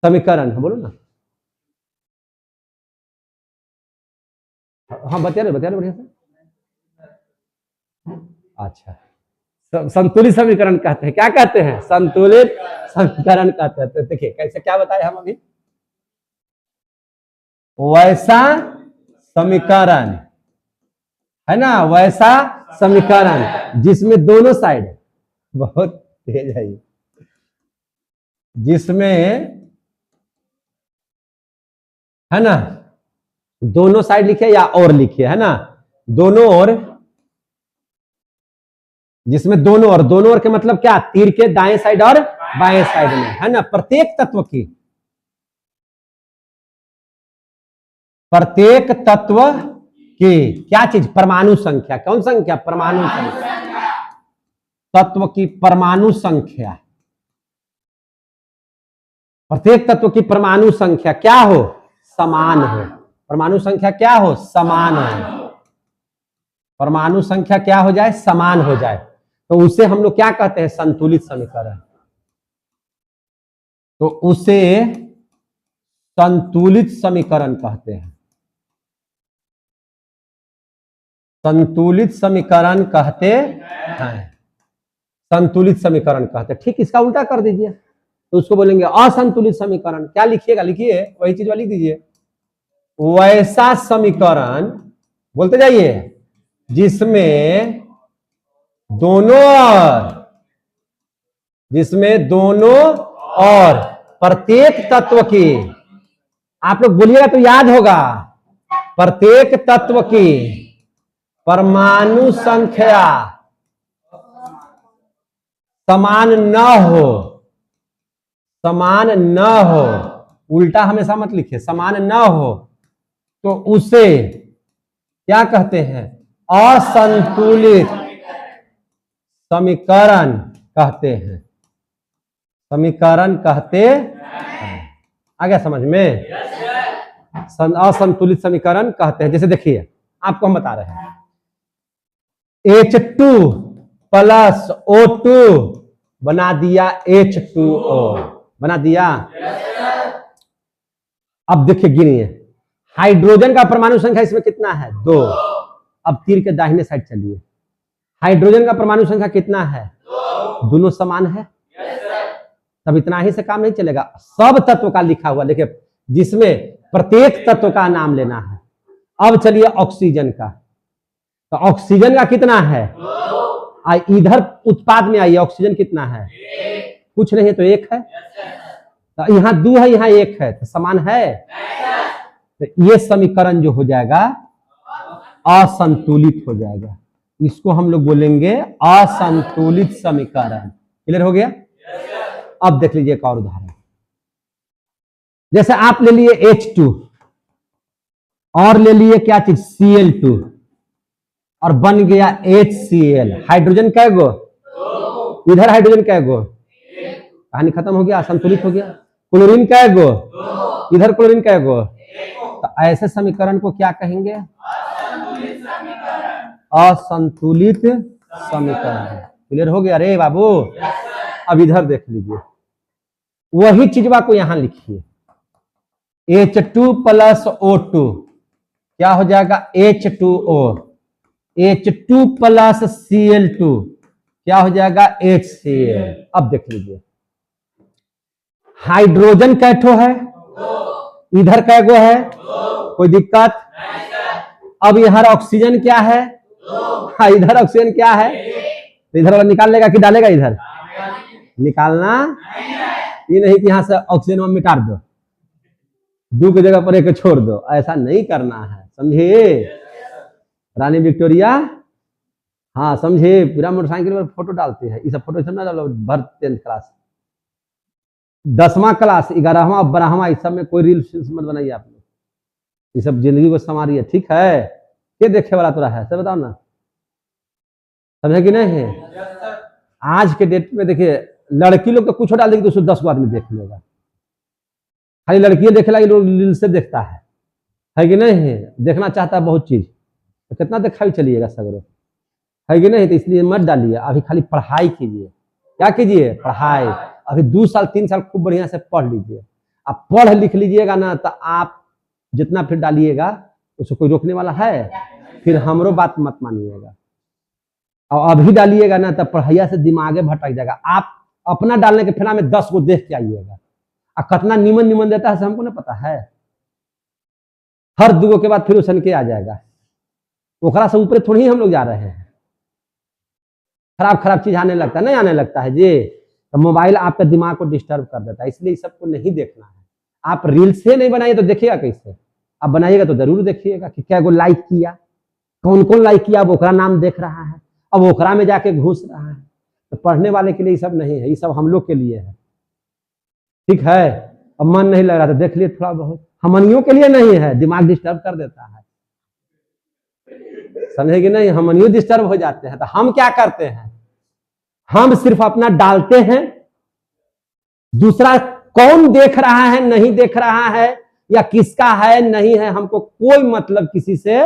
समीकरण। बोलो ना। हाँ बता रहे बढ़िया से। अच्छा, संतुलित समीकरण कहते हैं। क्या कहते हैं? संतुलित समीकरण कहते हैं। तो देखिए कैसे, क्या बताए हम अभी? वैसा समीकरण है ना, वैसा समीकरण जिसमें दोनों साइड, बहुत तेज है ये, जिसमें है ना दोनों साइड लिखे या और लिखे, है ना, दोनों ओर, जिसमें दोनों ओर के मतलब क्या? तीर के दाएं साइड और बाएं साइड में, है ना, प्रत्येक तत्व की, प्रत्येक तत्व की क्या चीज? परमाणु संख्या। कौन संख्या? परमाणु संख्या। तत्व की परमाणु संख्या, प्रत्येक तत्व की परमाणु संख्या क्या हो? समान हो। परमाणु संख्या क्या हो? समान हो। परमाणु संख्या क्या हो जाए? समान हो जाए, तो उसे हम लोग क्या कहते हैं? संतुलित समीकरण। तो उसे संतुलित समीकरण कहते हैं, संतुलित समीकरण कहते हैं, संतुलित समीकरण कहते हैं। ठीक, इसका उल्टा कर दीजिए तो उसको बोलेंगे असंतुलित समीकरण। क्या लिखिएगा? लिखिए वही चीज लिख दीजिए, वैसा समीकरण, बोलते जाइए, जिसमें दोनों और प्रत्येक तत्व की, आप लोग बोलिएगा तो याद होगा, प्रत्येक तत्व की परमाणु संख्या समान न हो, समान न हो, उल्टा हमेशा मत लिखिए, समान न हो, तो उसे क्या कहते हैं? असंतुलित समीकरण कहते हैं, समीकरण कहते हैं। आ गया समझ में? असंतुलित समीकरण कहते हैं। जैसे देखिए, आपको हम बता रहे हैं, H2 प्लस O2 बना दिया H2O, बना दिया। अब देखिए गिनिए, हाइड्रोजन का परमाणु संख्या इसमें कितना है? 2। अब तीर के दाहिने साइड चलिए, हाइड्रोजन का परमाणु संख्या कितना है? 2। दोनों समान है, तब इतना ही से काम नहीं चलेगा, सब तत्व का लिखा हुआ देखिए, जिसमें प्रत्येक तत्व का नाम लेना है। अब चलिए ऑक्सीजन का, तो ऑक्सीजन का कितना है? इधर उत्पाद में आइए, ऑक्सीजन कितना है? कुछ नहीं है तो 1 है, तो यहाँ 2 है, यहाँ 1 है, तो समान है। तो ये समीकरण जो हो जाएगा असंतुलित हो जाएगा, इसको हम लोग बोलेंगे असंतुलित समीकरण। क्लियर हो गया? अब देख लीजिए एक और उदाहरण, जैसे आप ले लिए H2 और ले लिए क्या चीज? Cl2, और बन गया HCl। हाइड्रोजन कै गो? इधर हाइड्रोजन कै गो? कहानी खत्म हो गया, असंतुलित हो गया। क्लोरीन कै गो? इधर क्लोरीन कै गो? तो ऐसे समीकरण को क्या कहेंगे? असंतुलित समीकरण। क्लियर हो गया रे बाबू? अब इधर देख लीजिए, वही चीजवा को यहां लिखिए, H2 + O2 क्या हो जाएगा? H2O। H2 + Cl2 क्या हो जाएगा? HCl। अब देख लीजिए, हाइड्रोजन कैठो है, इधर कैगो है, कोई दिक्कत? अब इधर ऑक्सीजन क्या है? हाँ, इधर ऑक्सीजन क्या है? तो इधर वाला निकाल लेगा कि डालेगा? इधर निकालना, ये नहीं कि यहां से ऑक्सीजन में मिटा दो, 2 की जगह पर 1 छोड़ दो, ऐसा नहीं करना है, समझे? रानी विक्टोरिया, हाँ समझे? पूरा मोटरसाइकिल पर फोटो डालते हैं, इस फोटो ना डालो, भर 10th क्लास, 10वां क्लास, 11वां 12वां, इस सब में कोई रील मत बनाइए आप लोग, ये सब जिंदगी को संवारिए, ठीक है? क्या देखे वाला तो रहा है, सब बताओ ना, समझे कि नहीं है? आज के डेट में देखिए, लड़की लोग तो कुछ डाल देगी तो उसको 10 गो आदमी देख लेगा, खाली लड़कियां देखेला, लोग रील से देखता है कि नहीं है? देखना चाहता है बहुत चीज, तो कितना दिखाई चलिएगा सगरो, है कि नहीं? तो इसलिए मत डालिए, अभी खाली पढ़ाई कीजिए। क्या कीजिए? पढ़ाई। अभी 2 साल 3 साल खूब बढ़िया से पढ़ लीजिए, आप पढ़ लिख लीजिएगा ना, तो आप जितना फिर डालिएगा उसको कोई रोकने वाला है? फिर हमरो बात मत मानिएगा, और अभी डालिएगा ना तो पढ़ाइया से दिमागे भटक जाएगा। आप अपना डालने के फेरा में 10 को देख के आइएगा, और कितना निमन निमन देता है हमको नहीं पता है, हर 2 के बाद फिर उसन के आ जाएगा, ओकरा से ऊपर थोड़ी ही हम लोग जा रहे हैं। खराब खराब चीज आने लगता है, नहीं आने लगता है जी, तो मोबाइल आपके दिमाग को डिस्टर्ब कर देता है, इसलिए सबको नहीं देखना है। आप रील से नहीं बनाइए तो देखिएगा कैसे? आप बनाइएगा तो जरूर देखिएगा कि क्या को लाइक किया, कौन कौन लाइक किया, अब ओकरा नाम देख रहा है, अब ओकरा में जाके घुस रहा है। तो पढ़ने वाले के लिए ये सब नहीं है, ये सब हम लोग के लिए है, ठीक है? अब मन नहीं लग रहा था, देख लिए थोड़ा बहुत, हमनियों के लिए नहीं है, दिमाग डिस्टर्ब कर देता है, समझे कि नहीं? हमनियों डिस्टर्ब हो जाते हैं, तो हम क्या करते हैं? हम सिर्फ अपना डालते हैं, दूसरा कौन देख रहा है नहीं देख रहा है, या किसका है नहीं है, हमको कोई मतलब किसी से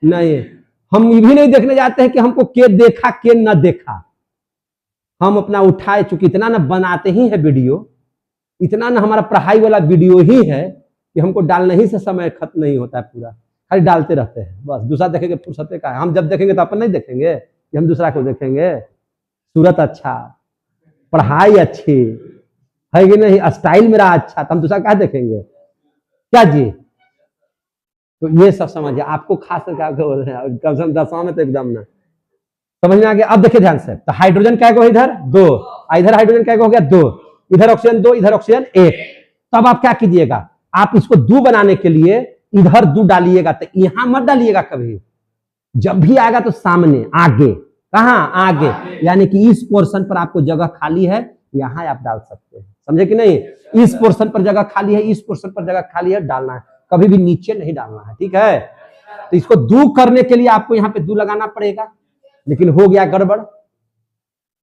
नहीं है। हम ये भी नहीं देखने जाते हैं कि हमको के देखा के न देखा, हम अपना उठाए, चूंकि इतना ना बनाते ही है वीडियो, इतना ना हमारा पढ़ाई वाला वीडियो ही है कि हमको डालने ही से समय खत्म नहीं होता है, पूरा खाली डालते रहते हैं बस। दूसरा देखेंगे फुर्सते का है, हम जब देखेंगे तो अपन नहीं देखेंगे कि हम दूसरा को देखेंगे। सूरत अच्छा, पढ़ाई अच्छी है कि नहीं, स्टाइल मेरा अच्छा, तो हम दूसरा क्या देखेंगे? क्या जी? तो ये सब समझिए, आपको खास करके बोल रहे हैं, कम से कम 10वां में तो एकदम ना समझ में आ गया। अब देखिए ध्यान से, तो हाइड्रोजन क्या को इधर 2, इधर हाइड्रोजन क्या हो गया 2, इधर ऑक्सीजन 2, इधर ऑक्सीजन 1। तब आप क्या कीजिएगा? आप इसको 2 बनाने के लिए इधर 2 डालिएगा, तो यहां मत डालिएगा कभी, जब भी आएगा तो सामने आगे, कहां आगे, यानी कि इस पोर्शन पर आपको जगह खाली है, यहां आप डाल सकते हैं, समझे कि नहीं? इस पोर्शन पर जगह खाली है, इस पोर्शन पर जगह खाली है, डालना है, कभी भी नीचे नहीं डालना है, ठीक है? तो इसको 2 करने के लिए आपको यहाँ पे 2 लगाना पड़ेगा, लेकिन हो गया गड़बड़।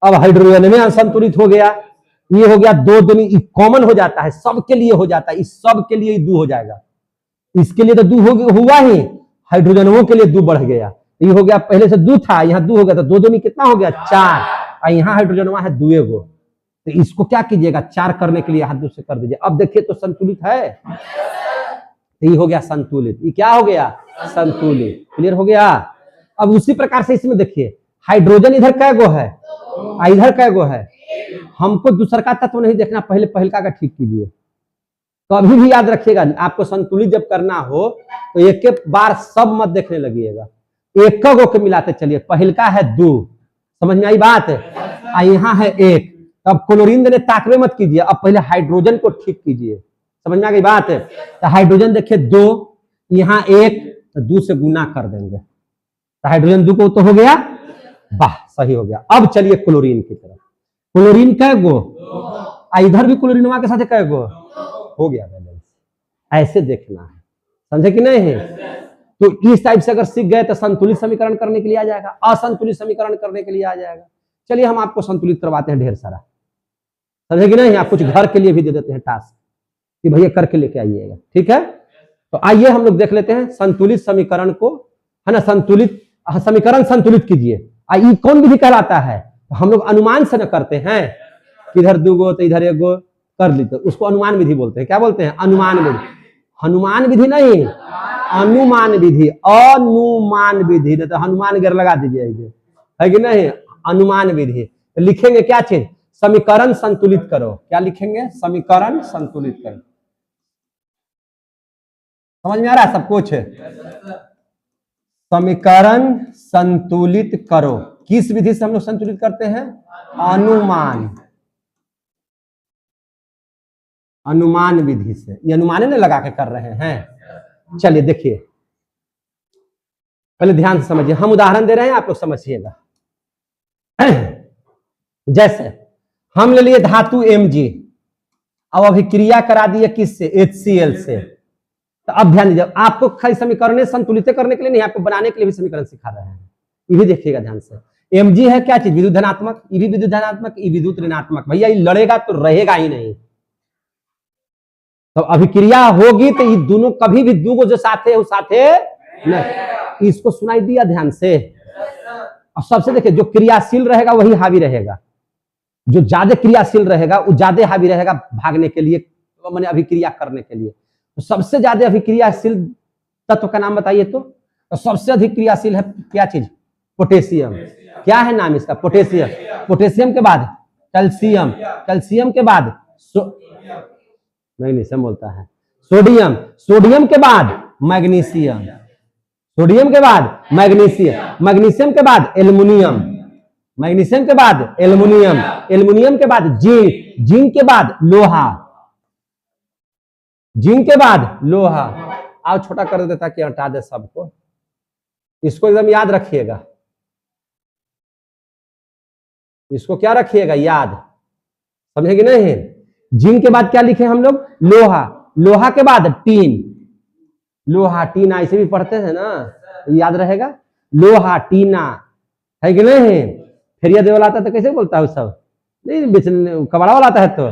अब हाइड्रोजन में असंतुलित हो गया, ये हो गया 2 दूनी कॉमन हो जाता है, सबके लिए हो जाता है, इस सब के लिए 2 हो जाएगा, इसके लिए तो 2 हुआ ही, हाइड्रोजनों के लिए 2 बढ़ गया, ये हो गया, पहले से 2 था, यहाँ 2 हो गया, तो 2 दूनी कितना हो गया 4, और यहाँ हाइड्रोजनवा है 2 गो, तो इसको क्या कीजिएगा? 4 करने के लिए हाथ 2 से कर दीजिए। अब देखिए तो संतुलित है, तो ये हो गया संतुलित। ये क्या हो गया? संतुलित। क्लियर हो गया? अब उसी प्रकार से इसमें देखिए हाइड्रोजन इधर कै गो है, इधर कै गो है। हमको दूसरा का तत्व नहीं देखना, पहले पहलका का ठीक कीजिए। कभी भी याद रखिएगा, आपको संतुलित जब करना हो तो एक एक बार सब मत देखने लगिएगा, एक गो के मिलाते चलिए। पहलका है 2, समझ में आई बात? यहाँ है 1। अब क्लोरीन देने ताकवे मत कीजिए, अब पहले हाइड्रोजन को ठीक कीजिए। समझ में आ गई बात? तो हाइड्रोजन देखिए 2, यहाँ 1, तो 2 से गुना कर देंगे तो हाइड्रोजन 2 को तो हो गया। वाह, सही हो गया। अब चलिए क्लोरीन की तरफ। क्लोरीन कै गो? इधर भी क्लोरीन के साथ कै गो? हो गया बैलेंस। ऐसे देखना है, समझे कि नहीं है? तो इस टाइप से अगर सीख गए तो संतुलित समीकरण करने के लिए आ जाएगा, असंतुलित समीकरण करने के लिए आ जाएगा। चलिए हम आपको संतुलित करवाते हैं ढेर सारा, समझे कि नहीं? आप कुछ घर के लिए भी दे देते हैं टास्क कि भैया करके लेके आइएगा, ठीक है? तो आइए हम लोग देख लेते हैं संतुलित समीकरण को, है ना? संतुलित समीकरण संतुलित कीजिए। ये कौन विधि कहलाता है? तो हम लोग अनुमान से न करते हैं कि इधर 2 गो तो इधर 1 गो कर ली, तो उसको अनुमान विधि बोलते हैं। क्या बोलते हैं? अनुमान विधि। हनुमान विधि नहीं, अनुमान विधि। अनुमान विधि तो हनुमान गिर लगा दीजिए, है कि नहीं? अनुमान विधि। तो लिखेंगे क्या चीज? समीकरण संतुलित करो। क्या लिखेंगे? समीकरण संतुलित करो। समझ में आ रहा है सब कुछ? समीकरण संतुलित करो। किस विधि से हम लोग संतुलित करते हैं? अनुमान, अनुमान विधि से। ये अनुमान ने लगा के कर रहे हैं। चलिए देखिए, पहले ध्यान से समझिए, हम उदाहरण दे रहे हैं, आप लोग समझिएगा। जैसे हम ले लिए धातु Mg, अब अभिक्रिया करा दिए किससे? HCl से। तो अब ध्यान दीजिए, आपको खाली समीकरण संतुलित करने के लिए नहीं, आपको बनाने के लिए भी समीकरण सिखा रहे हैं। ये भी देखिएगा ध्यान से। Mg है क्या चीज? विद्युत धनात्मक। ये भी विद्युत धनात्मक, ये विद्युत ऋणात्मक। भैया ये लड़ेगा तो रहेगा ही नहीं। तो अभिक्रिया होगी तो ये दोनों कभी भी 2 गो जो साथे है वो साथे नहीं। इसको सुनाई दिया ध्यान से? और सबसे देखिए, जो क्रियाशील रहेगा वही हावी रहेगा, जो ज्यादा क्रियाशील रहेगा वो ज्यादा हावी रहेगा भागने के लिए, तो मैंने अभिक्रिया करने के लिए। तो सबसे ज्यादा अभिक्रियाशील तत्व का नाम बताइए तो सबसे अधिक क्रियाशील है क्या चीज? पोटेशियम। क्या है नाम इसका? पोटेशियम। पोटेशियम के बाद कैल्शियम, कैल्शियम के बाद मैग्नीशियम बोलता है, सोडियम, सोडियम के बाद मैग्नीशियम, सोडियम के बाद मैग्नीशियम, मैग्नीशियम के बाद एल्युमिनियम, मैग्नीशियम के बाद एल्युमिनियम, एल्युमिनियम के बाद जिंक, जिंक के बाद लोहा, जिंक के बाद लोहा। आओ छोटा कर देता ताकि हटा दे सबको। इसको एकदम याद रखिएगा, इसको क्या रखिएगा? याद। समझे कि नहीं? जिंक के बाद क्या लिखे हम लोग? लोहा, लोहा के बाद टीन, लोहा टीना, इसे भी पढ़ते हैं ना, याद रहेगा। लोहा टीना, है कि नहीं? फेरिया देवल आता तो कैसे बोलता है सब? नहीं, कबाड़ा वाला आता है तो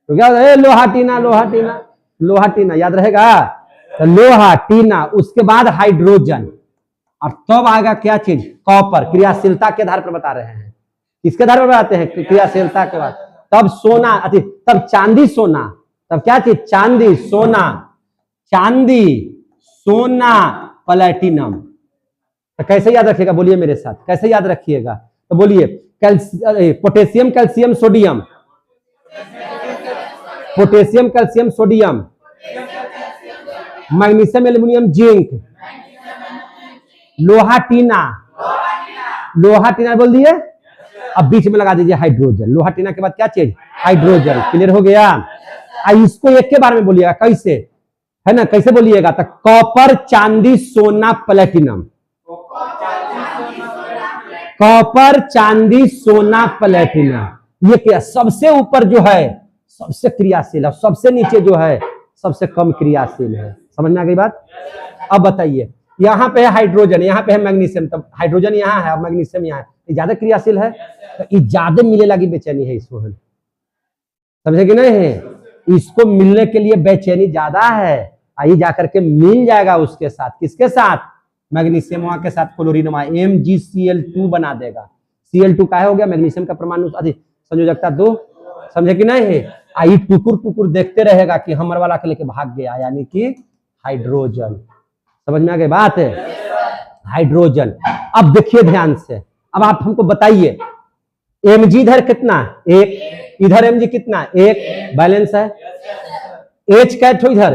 क्या होता है? लोहा टीना, लोहा टीना, लोहा टीना, याद रहेगा। तो लोहा टीना, उसके बाद हाइड्रोजन, और तब आएगा क्या चीज? कॉपर। क्रियाशीलता के आधार पर बता रहे हैं। किसके आधार पर बताते हैं? क्रियाशीलता के बाद। तब सोना, तब चांदी सोना, तब क्या चीज? चांदी सोना, चांदी सोना प्लैटिनम। तो कैसे याद रखिएगा? बोलिए मेरे साथ, कैसे याद रखिएगा? तो बोलिए, potassium calcium sodium, potassium calcium sodium, magnesium aluminium zinc, लोहा टीना, लोहा टीना बोल दिए। अब बीच में लगा दीजिए हाइड्रोजन। लोहा टीना के बाद क्या चीज? हाइड्रोजन। क्लियर हो गया? इसको एक के बारे में बोलिएगा, कैसे है ना? कैसे बोलिएगा? तो कॉपर चांदी सोना प्लैटिनम, कॉपर चांदी सोना प्लैटिनम। ये क्या? सबसे ऊपर जो है सबसे क्रियाशील है, सबसे नीचे जो है सबसे कम क्रियाशील है। समझ में आ गई बात? अब बताइए, यहाँ पे है हाइड्रोजन, यहाँ पे है मैग्नीशियम, तब हाइड्रोजन यहाँ है और मैग्नीशियम यहाँ है, ये ज्यादा क्रियाशील है, तो ये ज्यादा मिलने लगी बेचैनी है इसको, समझे कि नहीं है? इसको मिलने के लिए बेचैनी ज्यादा है, आइए जाकर के मिल जाएगा उसके साथ। किसके साथ? मैग्नीशियम के साथ क्लोरीन MgCl2 बना देगा। Cl2 का हो गया मैग्नीशियम का परमाणु संयोजकता 2, समझे कि नहीं है? आई टुकुर टुकुर देखते रहेगा कि हमर वाला के लेके भाग गया, यानी कि हाइड्रोजन। समझ में आ गई बात है? हाइड्रोजन। अब देखिए ध्यान से, अब आप हमको बताइए mg इधर कितना? एक। इधर mg कितना? एक। बैलेंस है। H कैट हो इधर,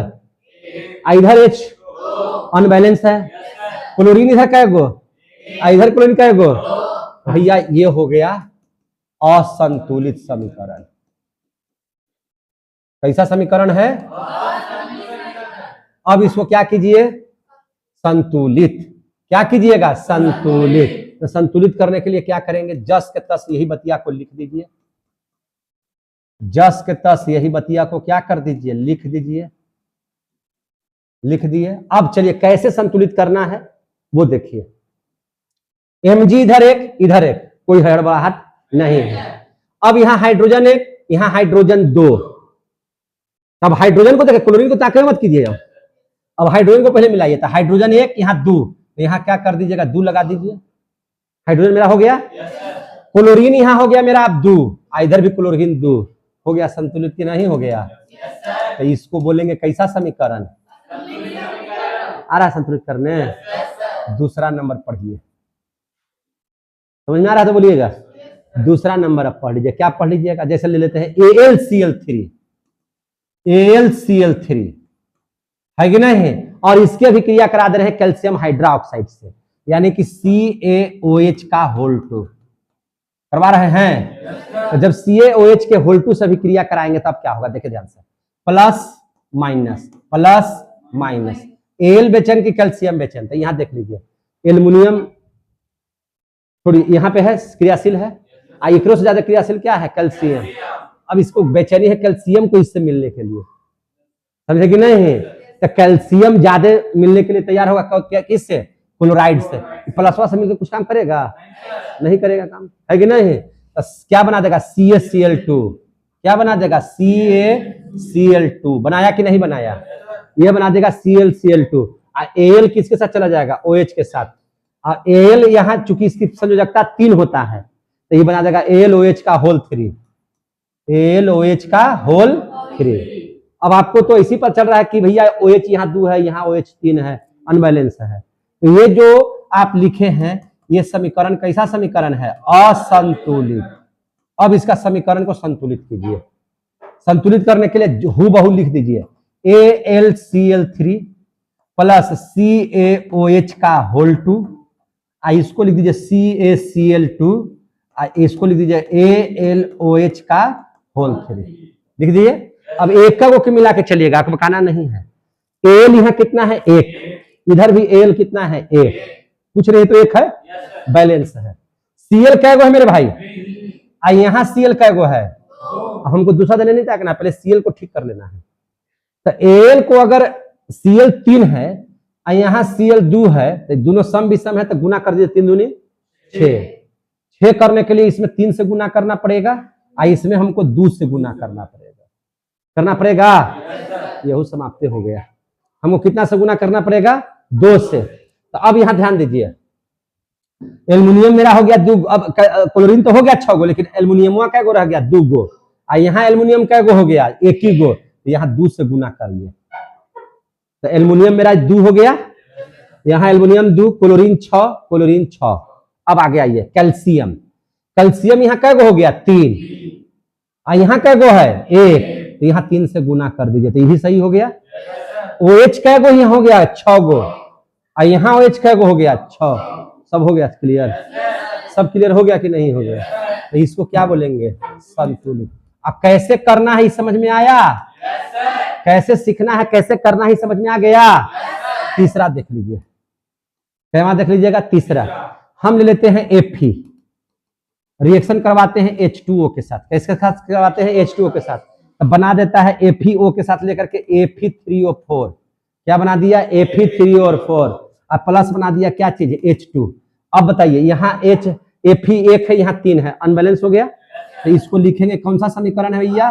इधर H अनबैलेंस है। क्लोरीन इधर कैगो, इधर क्लोरीन कैगो? भैया ये हो गया असंतुलित समीकरण। कैसा समीकरण है? अब इसको क्या कीजिए? संतुलित। क्या कीजिएगा? संतुलित। तो संतुलित करने के लिए क्या करेंगे? जस के तस यही बतिया को लिख दीजिए। जस के तस यही बतिया को क्या कर दीजिए? लिख दीजिए। लिख दिए। अब चलिए कैसे संतुलित करना है वो देखिए। mg इधर एक, इधर एक, कोई हड़बड़ाहट नहीं है। अब यहां हाइड्रोजन एक, यहां हाइड्रोजन दो। अब हाइड्रोजन को देखिए, क्लोरीन को ताके मत कीजिए। अब हाइड्रोजन को पहले मिलाइए। तो हाइड्रोजन एक, यहां दो, तो यहां क्या कर दीजिएगा? दो लगा दीजिए। हाइड्रोजन मेरा हो गया। क्लोरीन यहां हो गया मेरा अब दो, इधर भी क्लोरीन दो। हो गया संतुलित कि नहीं हो गया? तो इसको बोलेंगे कैसा समीकरण? आ रहा संतुलित करने? दूसरा नंबर पढ़िए। समझ में आ रहा है तो बोलिएगा। दूसरा नंबर अब पढ़ लीजिए। क्या पढ़ लीजिएगा? जैसे ले लेते हैं AlCl3। AlCl3 है कि नहीं? और इसके भी क्रिया करा दे रहे हैं कैल्शियम हाइड्रोक्साइड से, यानी कि CaOH का होल 2 करवा रहे हैं। तो जब CaOH के होल 2 से भी क्रिया कराएंगे तब क्या होगा? देखिए ध्यान से, plus minus, plus minus. L बेचन की कैल्शियम बेचन। तो यहां देख लीजिए, एल्युमिनियम थोड़ी यहाँ पे है, क्रियाशील है। एकरो से ज्यादा क्रियाशील क्या है? कैल्शियम। अब इसको बेचैनी है कैल्शियम को इससे मिलने के लिए, समझे कि नहीं? तो कैल्शियम ज्यादा मिलने के लिए तैयार होगा किससे? क्लोराइड से। प्लसवा से मिलकर कुछ काम करेगा? नहीं करेगा काम, है कि नहीं? तो क्या बना देगा? CaCl2। क्या बना देगा? CaCl2। बनाया कि नहीं बनाया? ये बना देगा ClCl2। Al किसके साथ चला जाएगा? OH के साथ। और Al यहाँ चूंकि इसकी संयोजकता 3 होता है, तो ये बना देगा AlOH का होल 3। AlOH का होल 3। अब आपको तो इसी पर चल रहा है कि भैया OH यहाँ 2 है, यहाँ OH 3 है, अनबैलेंस है। तो ये जो आप लिखे हैं ये समीकरण कैसा समीकरण है? असंतुलित। अब इसका समीकरण को संतुलित कीजिए। संतुलित करने के लिए हूबहू लिख दीजिए AlCl3 प्लस CaOH का होल 2। इसको लिख दीजिए CaCl2, इसको लिख दीजिए AlOH का होल 3। लिख दिए। अब एक को मिला के चलिएगा, आपको बताना नहीं है। Al यहाँ कितना है? एक। इधर भी Al कितना है? एक। पूछ रहे तो एक है, बैलेंस है। Cl कैगो है मेरे भाई? यहाँ Cl कैगो है? हमको दूसरा देने नहीं ताकना, पहले Cl को ठीक कर लेना है। तो Al को अगर Cl 3 है और यहाँ Cl 2 है, तो दोनों सम विषम है, तो गुना कर दीजिए। 3 दूनी 6। 6 करने के लिए इसमें 3 से गुना करना पड़ेगा और इसमें हमको 2 से गुना करना पड़ेगा। यही समाप्ति हो गया। हमको कितना से गुना करना पड़ेगा? 2 से। तो अब यहां ध्यान दीजिए, एल्युमिनियम मेरा हो गया 2। अब क्लोरीन तो हो गया 6 गो, लेकिन एल्युमिनियम कै गो रह गया? 2 गो। और यहाँ एल्युमिनियम कै गो हो गया? 1 ही गो। तो यहाँ 2 से गुना करिए, तो एल्युमिनियम मेरा 2 हो गया, यहाँ एल्युमिनियम 2, क्लोरीन 6, क्लोरीन 6। अब आगे आइए कैल्शियम। कैल्शियम यहाँ कै गो हो गया? 3। और यहाँ कै गो है? 1। तो यहाँ 3 से गुना कर दीजिए, तो यही सही हो गया। OH कै गो यहाँ हो गया? 6 गो। और यहाँ OH कै गो हो गया? 6। सब हो गया क्लियर? सब क्लियर हो गया कि नहीं हो गया? तो इसको क्या बोलेंगे? संतुलित। अब कैसे करना है समझ में आया? कैसे सीखना है, कैसे करना है समझ में आ गया? तीसरा देख लीजिए, कैमा देख लीजिएगा। तीसरा हम ले लेते हैं Fe, रिएक्शन करवाते हैं H2O के साथ। कैसे करवाते हैं? H2O के साथ। तो बना देता है FeO के साथ लेकर के Fe3O4। क्या बना दिया? Fe3O4। और प्लस बना दिया क्या चीज? H2। अब बताइए, यहाँ Fe 1 है, यहाँ 3 है, अनबैलेंस हो गया। तो इसको लिखेंगे कौन सा समीकरण है भैया?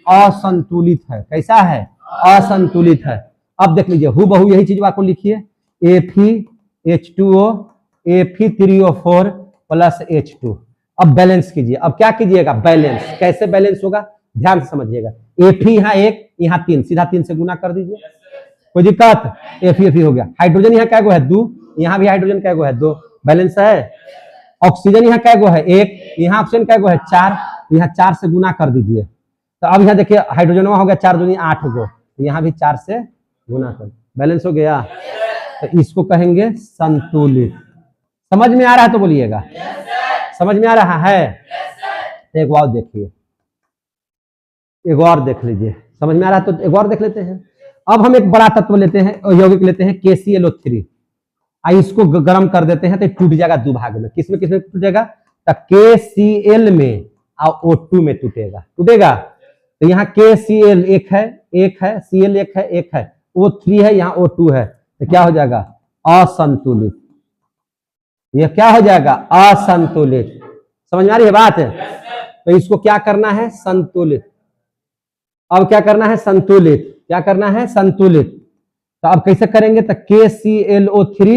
असंतुलित है। कैसा है? असंतुलित है। अब देख लीजिए, हूबहू यही चीज आपको लिखिए, Fe2O Fe3O4 प्लस H2। अब बैलेंस कीजिए। अब क्या कीजिएगा? बैलेंस। कैसे बैलेंस होगा ध्यान से समझिएगा। Fe यहाँ 1, यहाँ 3, सीधा 3 से गुना कर दीजिए। कोई दिक्कत? Fe हो गया। हाइड्रोजन यहाँ क्या गो है? 2, यहाँ भी हाइड्रोजन क्या गो है? 2, बैलेंस है। ऑक्सीजन यहाँ क्या गो है? 1, यहाँ ऑक्सीजन क्या गो है? 4, यहाँ 4 से गुना कर दीजिए। तो अब यहाँ देखिए हाइड्रोजन हो गया 4 दूनी 8 गो, तो यहाँ भी 4 से गुना कर, बैलेंस हो गया। तो इसको कहेंगे संतुलित। समझ में आ रहा है तो बोलिएगा, समझ में आ रहा है? एक और देखिए, एक और देख लीजिए, समझ में आ रहा है तो एक और देख लेते हैं। अब हम एक बड़ा तत्व लेते हैं, यौगिक लेते हैं KClO3, इसको गर्म कर देते हैं तो टूट जाएगा 2 भाग में। किसमें किसमें टूटेगा? तो KCl में और O2 में टूटेगा। टूटेगा तो यहाँ KCl एक है, Cl एक है, O3 है, यहाँ O2 है, तो क्या हो जाएगा? असंतुलित। यह क्या हो जाएगा? असंतुलित। समझ में आ रही है बात? तो इसको क्या करना है? संतुलित। अब क्या करना है? संतुलित। क्या करना है? संतुलित। तो अब कैसे करेंगे? तो KClO3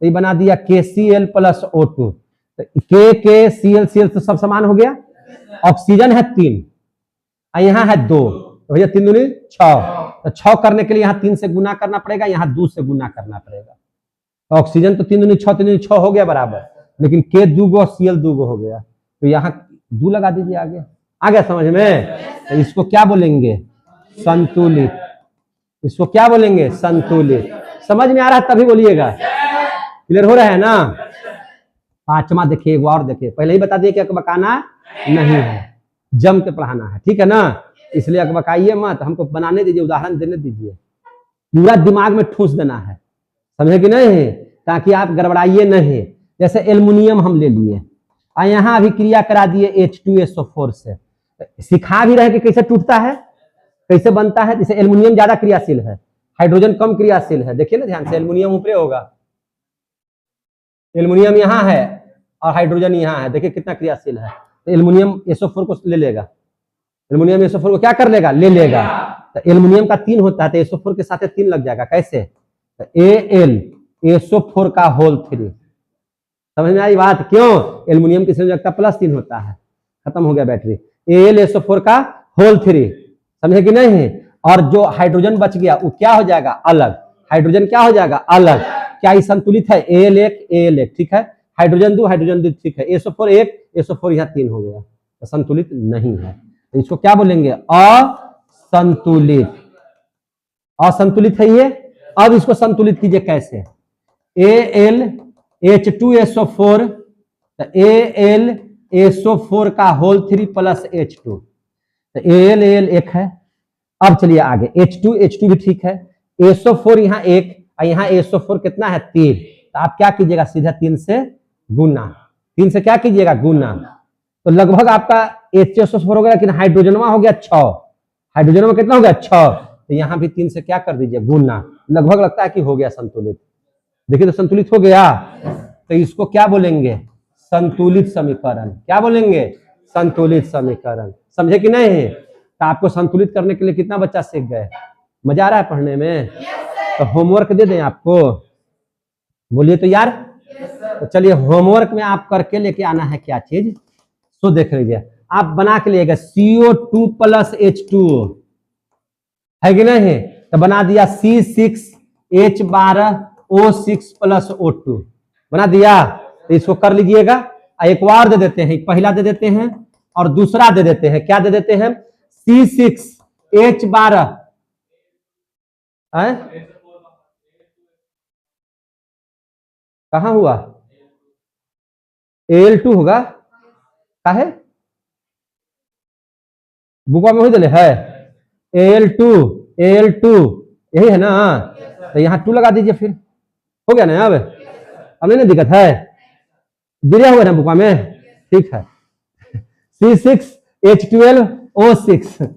ये बना दिया KCl प्लस O2, तो KCl तो सब समान हो गया। ऑक्सीजन है 3 और यहाँ है 2, तो भैया 3 दूनी 6, तो 6 करने के लिए यहाँ 3 से गुना करना पड़ेगा, यहाँ 2 से गुना करना पड़ेगा। तो ऑक्सीजन तो 3 दूनी 6, 3 दूनी 6 हो गया बराबर, लेकिन K 2 गो Cl 2 गो हो गया, तो यहाँ 2 लगा दीजिए। आगे आ गया समझ में? तो इसको क्या बोलेंगे? संतुलित। इसको क्या बोलेंगे? संतुलित। समझ में आ रहा है तभी बोलिएगा। क्लियर हो रहा है ना? 5वां देखिए, एक और देखिए, पहले ही बता दिए कि अकबकाना नहीं है, जम के पढ़ाना है, ठीक है ना? इसलिए अकबकाइए मत, हमको बनाने दीजिए, उदाहरण देने दीजिए, पूरा दिमाग में ठूस देना है, समझे कि नहीं? ताकि आप गड़बड़ाइए नहीं। जैसे एल्युमिनियम हम ले लिए और यहाँ अभी क्रिया करा दिए H2SO4 से, सिखा भी रहे कि कैसे टूटता है, कैसे बनता है। जैसे एल्युमिनियम ज्यादा क्रियाशील है, हाइड्रोजन कम क्रियाशील है। देखिए ना ध्यान से, एल्युमिनियम ऊपरे होगा, एल्युमिनियम यहाँ है और हाइड्रोजन यहाँ है, देखिए कितना क्रियाशील है। तो एल्युमिनियम SO4 को ले लेगा, एल्युमिनियम SO4 को क्या कर लेगा? ले लेगा। तो एल्युमिनियम का 3 होता है, तो SO4 के साथ 3 लग जाएगा। कैसे? तो AlSO4 का होल 3। समझ में आई बात? क्यों? एल्युमिनियम की संयोजकता +3 होता है। खत्म हो गया बैटरी। AlSO4 का होल 3, समझे कि नहीं? और जो हाइड्रोजन बच गया वो क्या हो जाएगा? अलग। हाइड्रोजन क्या हो जाएगा? अलग। क्या ये संतुलित है? Al1 ठीक है, हाइड्रोजन 2 ठीक है, SO4 1 SO4 यहाँ 3 हो गया, तो संतुलित नहीं है। तो इसको क्या बोलेंगे? असंतुलित। असंतुलित है ये। अब इसको संतुलित कीजिए कैसे? AlH2SO4, AlSO4 का होल 3 प्लस H2, तो Al एक है। अब चलिए आगे, H2 भी ठीक है, SO4 यहाँ 1 और यहाँ SO4 कितना है? 3, तो आप क्या कीजिएगा? सीधा 3 से गुना। 3 से क्या कीजिएगा? गुना। तो लगभग आपका HSO4 हो गया, लेकिन हाइड्रोजनवा हो गया 6, हाइड्रोजनवा कितना हो गया? 6, तो यहाँ भी 3 से क्या कर दीजिए? गुना। लगभग लगता है कि हो गया संतुलित। देखिए तो संतुलित हो गया। तो इसको क्या बोलेंगे? संतुलित समीकरण। क्या बोलेंगे? संतुलित समीकरण। समझे कि नहीं? तो आपको संतुलित करने के लिए कितना बच्चा सीख गए? मजा आ रहा है पढ़ने में? तो होमवर्क दे दें आपको, बोलिए तो यार। तो चलिए होमवर्क में आप करके लेके आना है क्या चीज, सो देख लीजिए। आप बना के लिएगा CO2 प्लस H2O, है कि नहीं? तो बना दिया C6H12O6 प्लस O2, बना दिया। तो इसको कर लीजिएगा। एक बार दे देते हैं, पहला दे देते हैं और दूसरा दे देते हैं। क्या दे देते हैं? C6H12 कहाँ हुआ? Al2 होगा, का है बुकवा में हो दिले है Al2 यही है ना? तो यहाँ 2 लगा दीजिए, फिर हो गया ना? अब नहीं ना दिक्कत है, दिया हुआ ना बुकवा में, ठीक है। C6H12O6